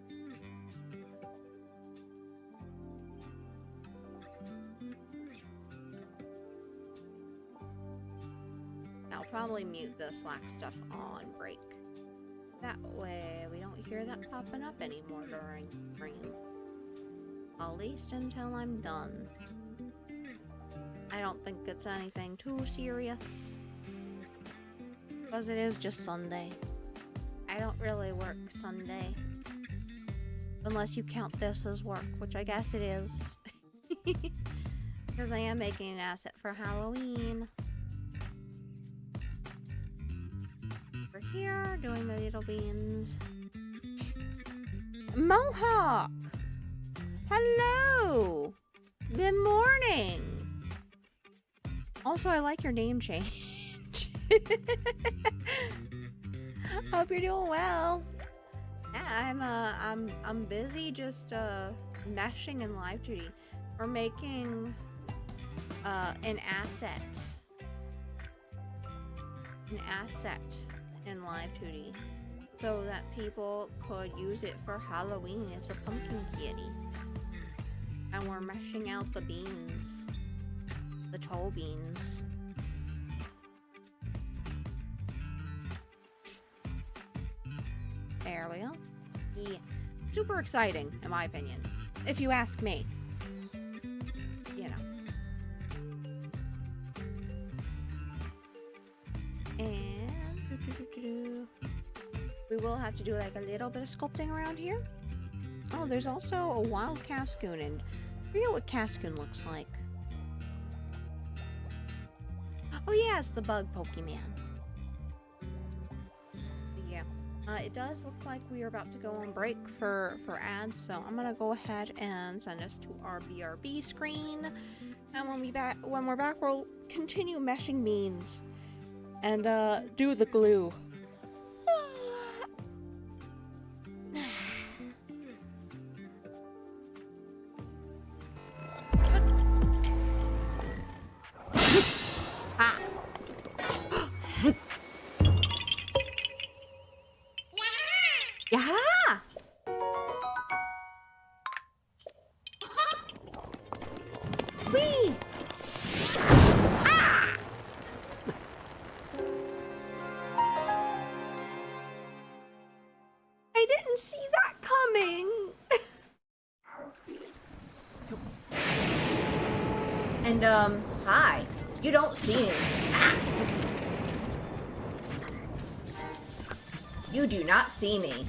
I'll probably mute the Slack stuff on break. That way we don't hear that popping up anymore during stream. At least until I'm done. I don't think it's anything too serious, because it is just Sunday. I don't really work Sunday. Unless you count this as work, which I guess it is. Because I am making an asset for Halloween. Over here, doing the little beans. Mohawk! Hello! Good morning! Also, I like your name change. Hope you're doing well. Yeah, I'm busy just meshing in live duty. We're making an asset. in Live 2D so that people could use it for Halloween. It's a pumpkin kitty. And we're meshing out the beans. The toe beans. There we go. Yeah. Super exciting, in my opinion. If you ask me. You know. And we will have to do like a little bit of sculpting around here. Oh, there's also a wild cascoon, and I forget what cascoon looks like. Oh yeah, it's the bug Pokemon. Yeah. It does look like we are about to go on break for ads, so I'm gonna go ahead and send us to our BRB screen. And when we're back, we'll continue meshing beans and do the glue. Yeah. Whee! Ah! I didn't see that coming. And hi. You don't see me. Ah! You do not see me.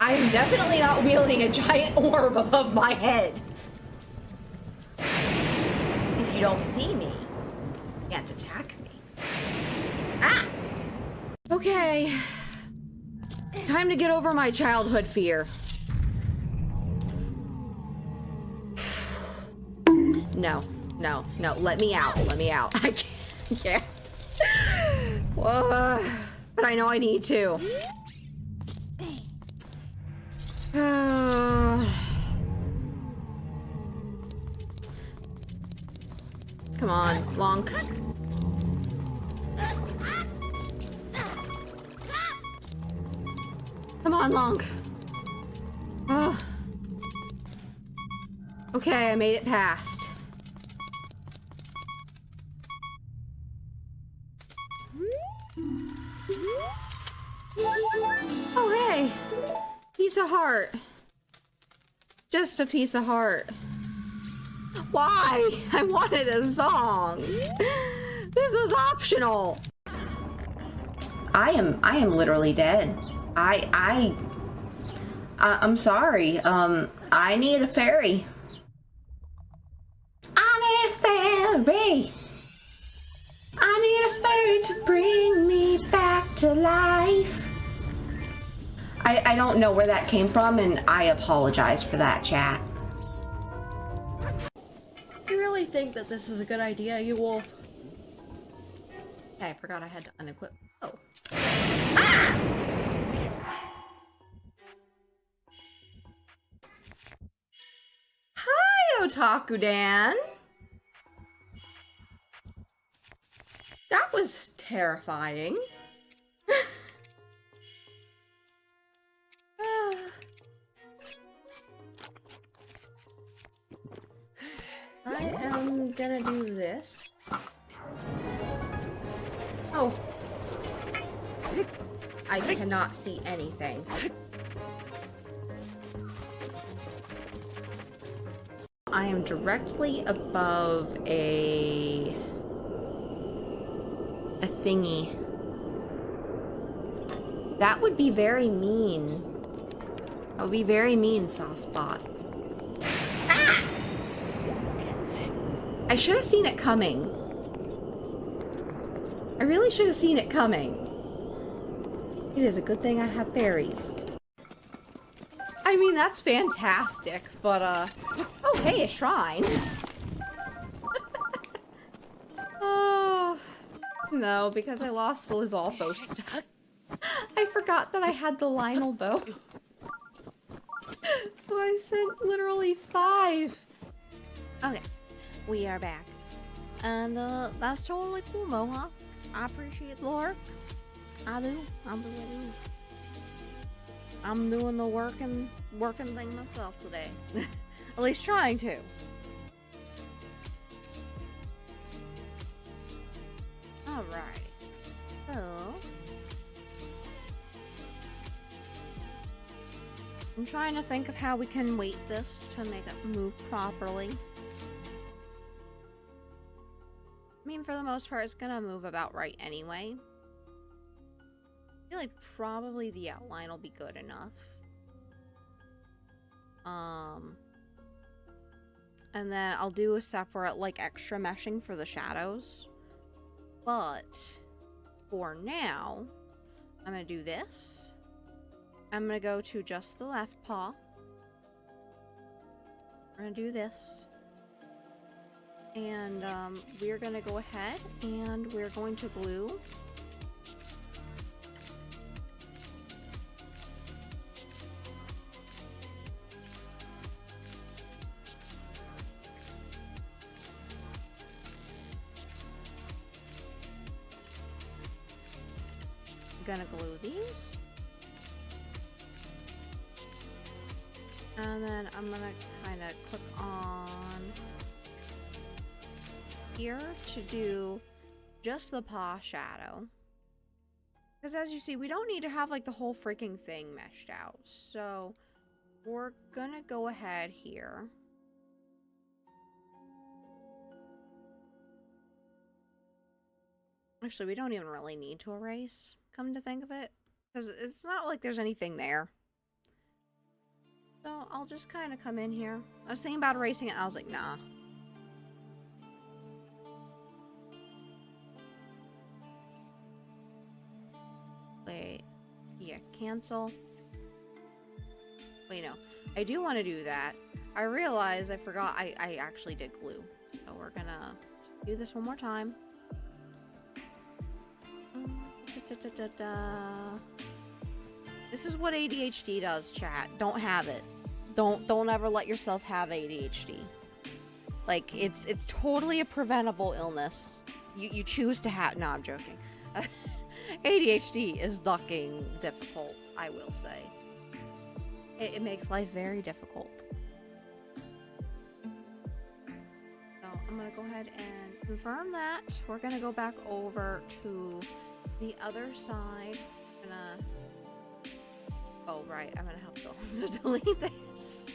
I am definitely not wielding a giant orb above my head. If you don't see me, you can't attack me. Ah! Okay. Time to get over my childhood fear. No, no, no. Let me out. Let me out. I can't. But I know I need to. Come on, Long. Come on, Long. Oh. Okay, I made it past. Oh, hey. Piece of heart. Just a piece of heart. Why? I wanted a song. This was optional. I am literally dead. I'm sorry. I need a fairy. I need a fairy. I need a fairy to bring me back to life. I don't know where that came from, and I apologize for that, chat. You really think that this is a good idea, you wolf? Hey, I forgot I had to unequip. Oh. Ah! Hi, Otaku Dan. That was terrifying. I am gonna do this. Oh. I cannot see anything. I am directly above a thingy. That would be very mean. That would be very mean, Saucepot. Ah! I should have seen it coming. I really should have seen it coming. It is a good thing I have fairies. I mean, that's fantastic, but, oh, hey, a shrine. Oh, no, because I lost the Lizalfo stuff. I forgot that I had the Lionel bow. So I sent literally 5. Okay, we are back. And, that's totally cool, Moha. I appreciate the lore. I do. I do. I'm doing the working thing myself today. At least trying to. Alright. So I'm trying to think of how we can weight this to make it move properly. I mean, for the most part, it's gonna move about right anyway. I feel like probably the outline will be good enough. And then I'll do a separate, like, extra meshing for the shadows. But for now, I'm gonna do this. I'm gonna go to just the left paw. We're gonna do this. And we're gonna go ahead and we're going to glue these. And then I'm gonna kind of click on here to do just the paw shadow. Because as you see, we don't need to have like the whole freaking thing meshed out. So we're gonna go ahead here. Actually, we don't even really need to erase, come to think of it. Because it's not like there's anything there. So I'll just kind of come in here. I was thinking about erasing it, I was like, nah. Wait, yeah, cancel. Wait, no. I do want to do that. I realized I forgot I actually did glue. So we're gonna do this one more time. This is what ADHD does, chat. Don't have it. Don't ever let yourself have ADHD. Like, it's totally a preventable illness. You choose to have... No, I'm joking. ADHD is fucking difficult, I will say. It makes life very difficult. So I'm gonna go ahead and confirm that. We're gonna go back over to the other side. I'm gonna... Oh, right. I'm gonna have to also delete this.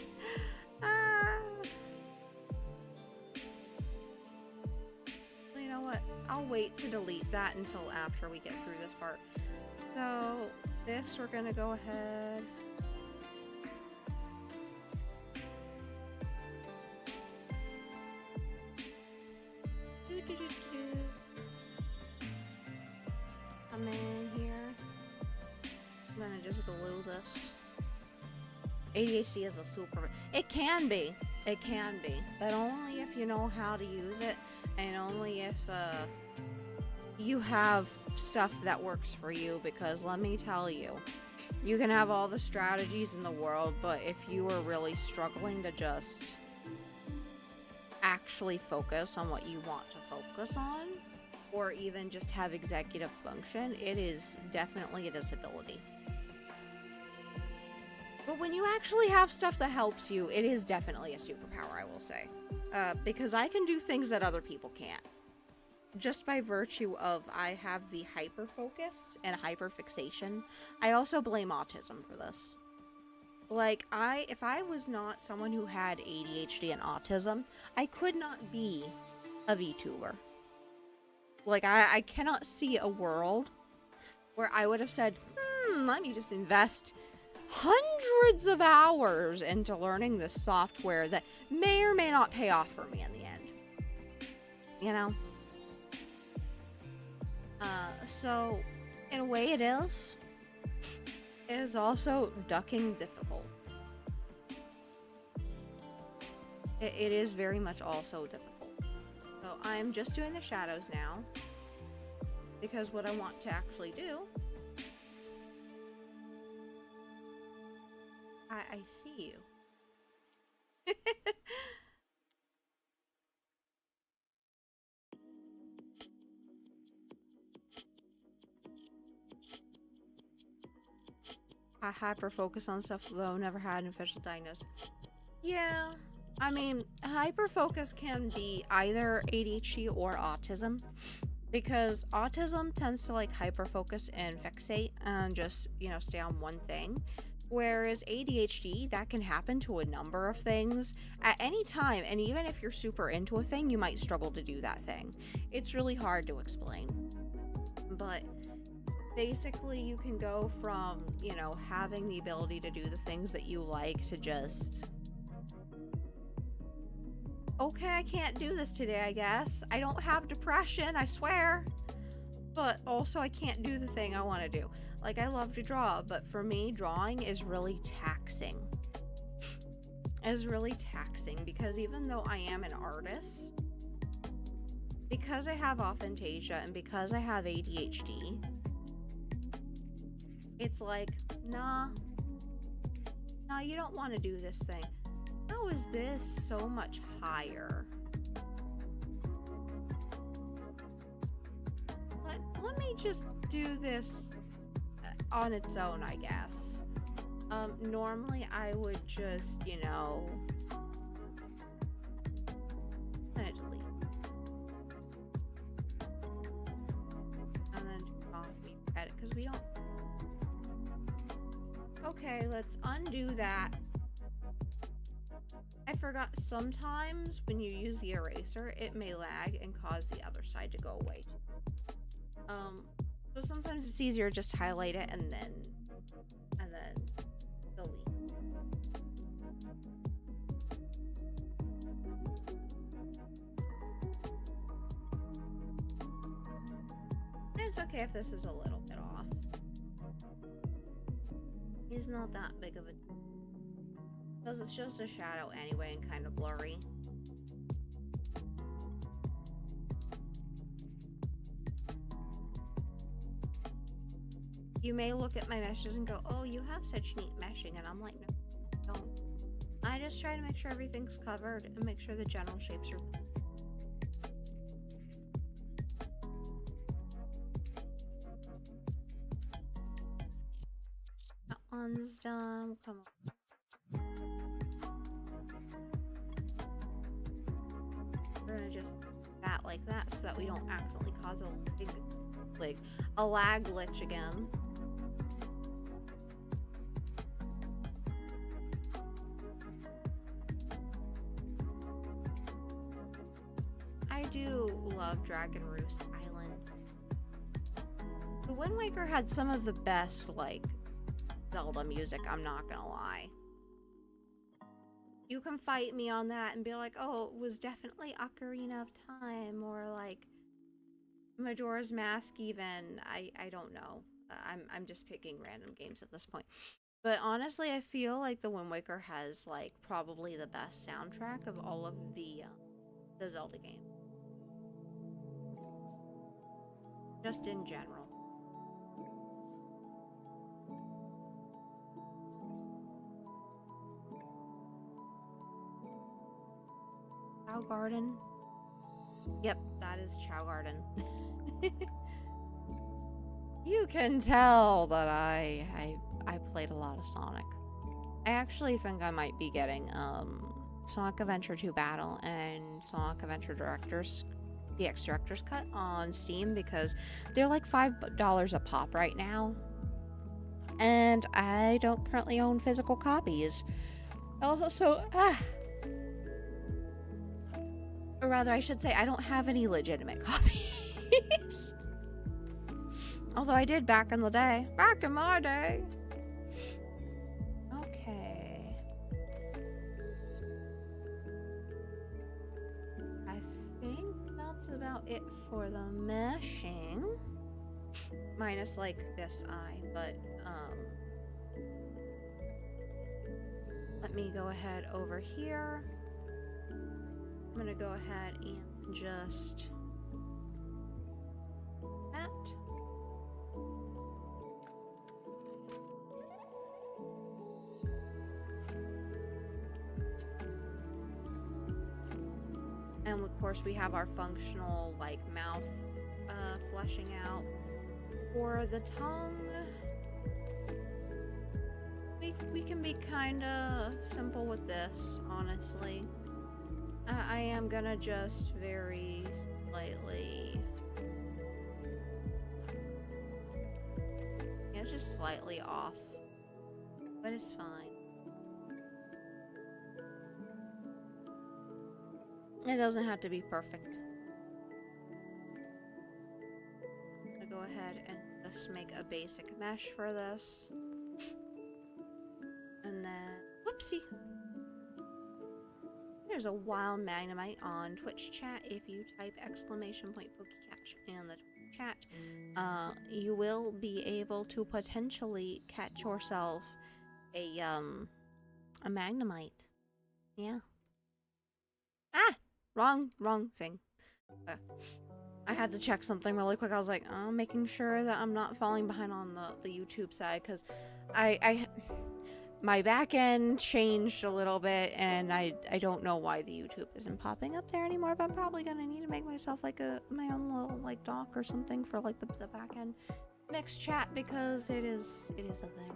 You know what? I'll wait to delete that until after we get through this part. So, this we're gonna go ahead. Come in here. I'm gonna just glue this. ADHD is a super... It can be. It can be. But only if you know how to use it. And only if you have stuff that works for you. Because let me tell you, you can have all the strategies in the world, but if you are really struggling to just actually focus on what you want to focus on, or even just have executive function, it is definitely a disability. But when you actually have stuff that helps you, it is definitely a superpower, I will say. Because I can do things that other people can't. Just by virtue of I have the hyper-focus and hyper-fixation. I also blame autism for this. Like, if I was not someone who had ADHD and autism, I could not be a VTuber. Like, I cannot see a world where I would have said, let me just invest hundreds of hours into learning this software that may or may not pay off for me in the end. You know? So, in a way it is. It is also ducking difficult. It is very much also difficult. So, I'm just doing the shadows now. Because what I want to actually do... I see you. hyper focus on stuff, though never had an official diagnosis. Yeah, I mean, hyper focus can be either ADHD or autism, because autism tends to like hyper focus and fixate and just, you know, stay on one thing. Whereas ADHD, that can happen to a number of things at any time, and even if you're super into a thing, you might struggle to do that thing. It's really hard to explain. But basically, you can go from, you know, having the ability to do the things that you like to just, okay, I can't do this today, I guess. I don't have depression, I swear. But also, I can't do the thing I want to do. Like, I love to draw, but for me, drawing is really taxing. It's really taxing because even though I am an artist, because I have aphantasia and because I have ADHD, it's like, nah, you don't want to do this thing. How is this so much higher? Let me just do this on its own, I guess. Normally I would just, you know, delete. And then copy edit, because we don't. Okay, let's undo that. I forgot sometimes when you use the eraser, it may lag and cause the other side to go away. So sometimes it's easier just to highlight it and then delete. And it's okay if this is a little bit off. It's not that big of a deal. Because it's just a shadow anyway and kind of blurry. You may look at my meshes and go, oh, you have such neat meshing, and I'm like, no, I don't. I just try to make sure everything's covered and make sure the general shapes are. That one's done. Come on. We're gonna just that like that so that we don't accidentally cause a big, like, a lag glitch again. I do love Dragon Roost Island. The Wind Waker had some of the best, like, Zelda music, I'm not gonna lie. You can fight me on that and be like, oh, it was definitely Ocarina of Time, or like Majora's Mask even. I don't know. I'm just picking random games at this point. But honestly, I feel like the Wind Waker has like probably the best soundtrack of all of the Zelda games. Just in general. Chow Garden? Yep, that is Chow Garden. You can tell that I played a lot of Sonic. I actually think I might be getting Sonic Adventure 2 Battle and Sonic Adventure DX Director's Cut on Steam because they're like $5 a pop right now. And I don't currently own physical copies. Also, or rather, I should say, I don't have any legitimate copies. Although I did back in the day. Back in my day. Okay. I think that's about it for the meshing. Minus, like, this eye, but, let me go ahead over here. I'm gonna go ahead and just that. And of course we have our functional like mouth fleshing out. For the tongue, We can be kinda simple with this, honestly. I am gonna just very slightly... Yeah, it's just slightly off. But it's fine. It doesn't have to be perfect. I'm gonna go ahead and just make a basic mesh for this. And then... Whoopsie! There's a wild Magnemite on Twitch chat. If you type !PokeCatch in the chat, you will be able to potentially catch yourself a Magnemite. Yeah. Ah! Wrong thing. I had to check something really quick. I was like, oh, making sure that I'm not falling behind on the YouTube side, because my back end changed a little bit, and I don't know why the YouTube isn't popping up there anymore, but I'm probably gonna need to make myself like my own little like doc or something for like the back end mixed chat, because it is a thing.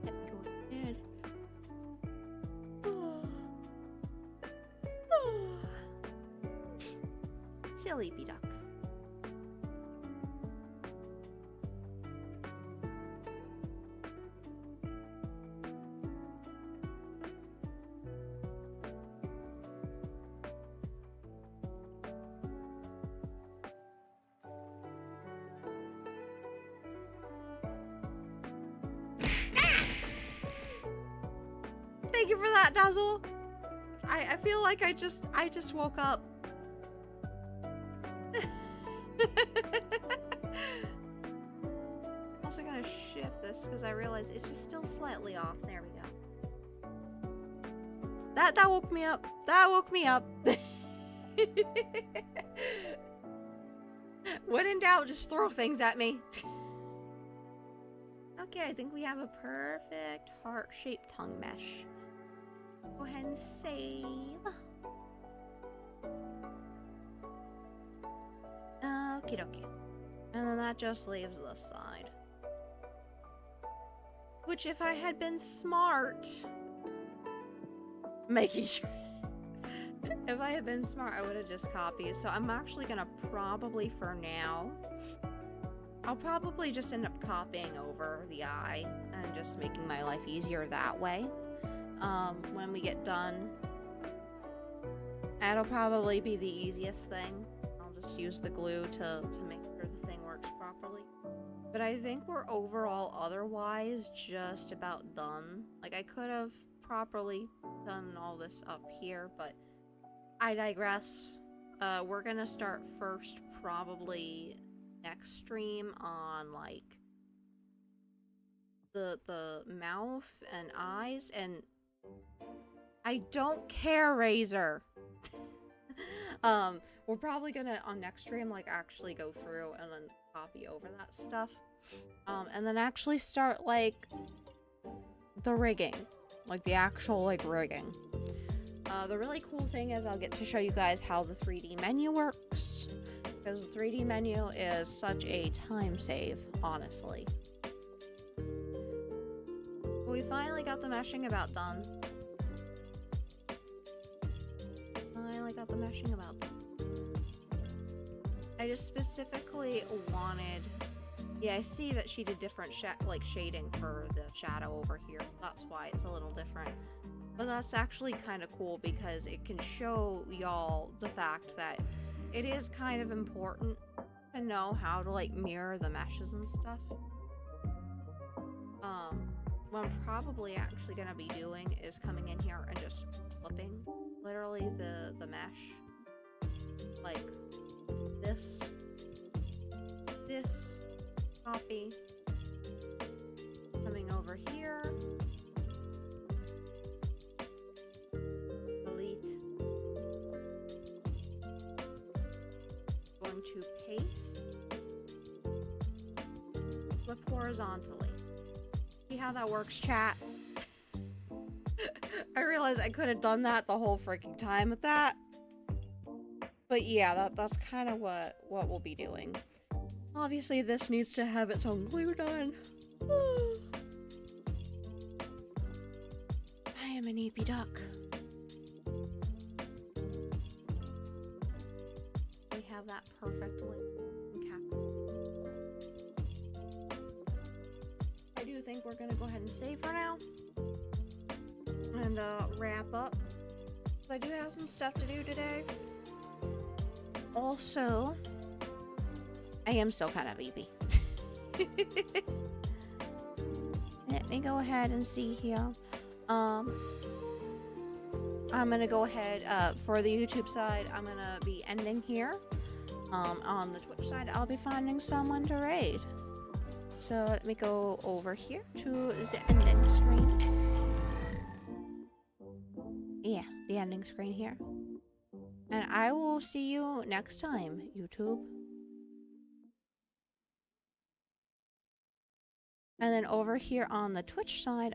Go ahead. Silly B-Duck. Thank you for that, Dazzle. I feel like I just woke up. I'm also gonna shift this because I realize it's just still slightly off. There we go. That woke me up. That woke me up. When in doubt, just throw things at me. Okay, I think we have a perfect heart-shaped tongue mesh. Go ahead and save. Okie dokie. And then that just leaves this side. Which, if I had been smart, making sure. If I had been smart, I would have just copied. So I'm actually gonna probably, for now, I'll probably just end up copying over the eye and just making my life easier that way. When we get done, that'll probably be the easiest thing. I'll just use the glue to make sure the thing works properly. But I think we're overall otherwise just about done. Like, I could have properly done all this up here, but I digress. We're gonna start first probably next stream on like the mouth and eyes, and I don't care, Razor. We're probably gonna on next stream like actually go through and then copy over that stuff, and then actually start like the rigging, like the actual like rigging. The really cool thing is I'll get to show you guys how the 3D menu works, because the 3D menu is such a time save, honestly. But we finally got the meshing about done. Finally got the meshing about done. I just specifically wanted... Yeah, I see that she did different like shading for the shadow over here. That's why it's a little different. But that's actually kind of cool because it can show y'all the fact that it is kind of important to know how to like mirror the meshes and stuff. What I'm probably actually gonna be doing is coming in here and just flipping literally the mesh. Like this, copy, coming over here, delete, going to paste, flip horizontally. See how that works, chat? I realized I could have done that the whole freaking time with that. But yeah, that's kind of what we'll be doing. Obviously, this needs to have its own glue done. I am an eepy duck. We have that perfectly encapsulated. I do think we're gonna go ahead and save for now and wrap up. I do have some stuff to do today. Also, I am still kind of eepy. Let me go ahead and see here. I'm gonna go ahead for the YouTube side. I'm gonna be ending here. On the Twitch side, I'll be finding someone to raid. So let me go over here to the ending screen. Yeah, the ending screen here. And I will see you next time, YouTube. And then over here on the Twitch side,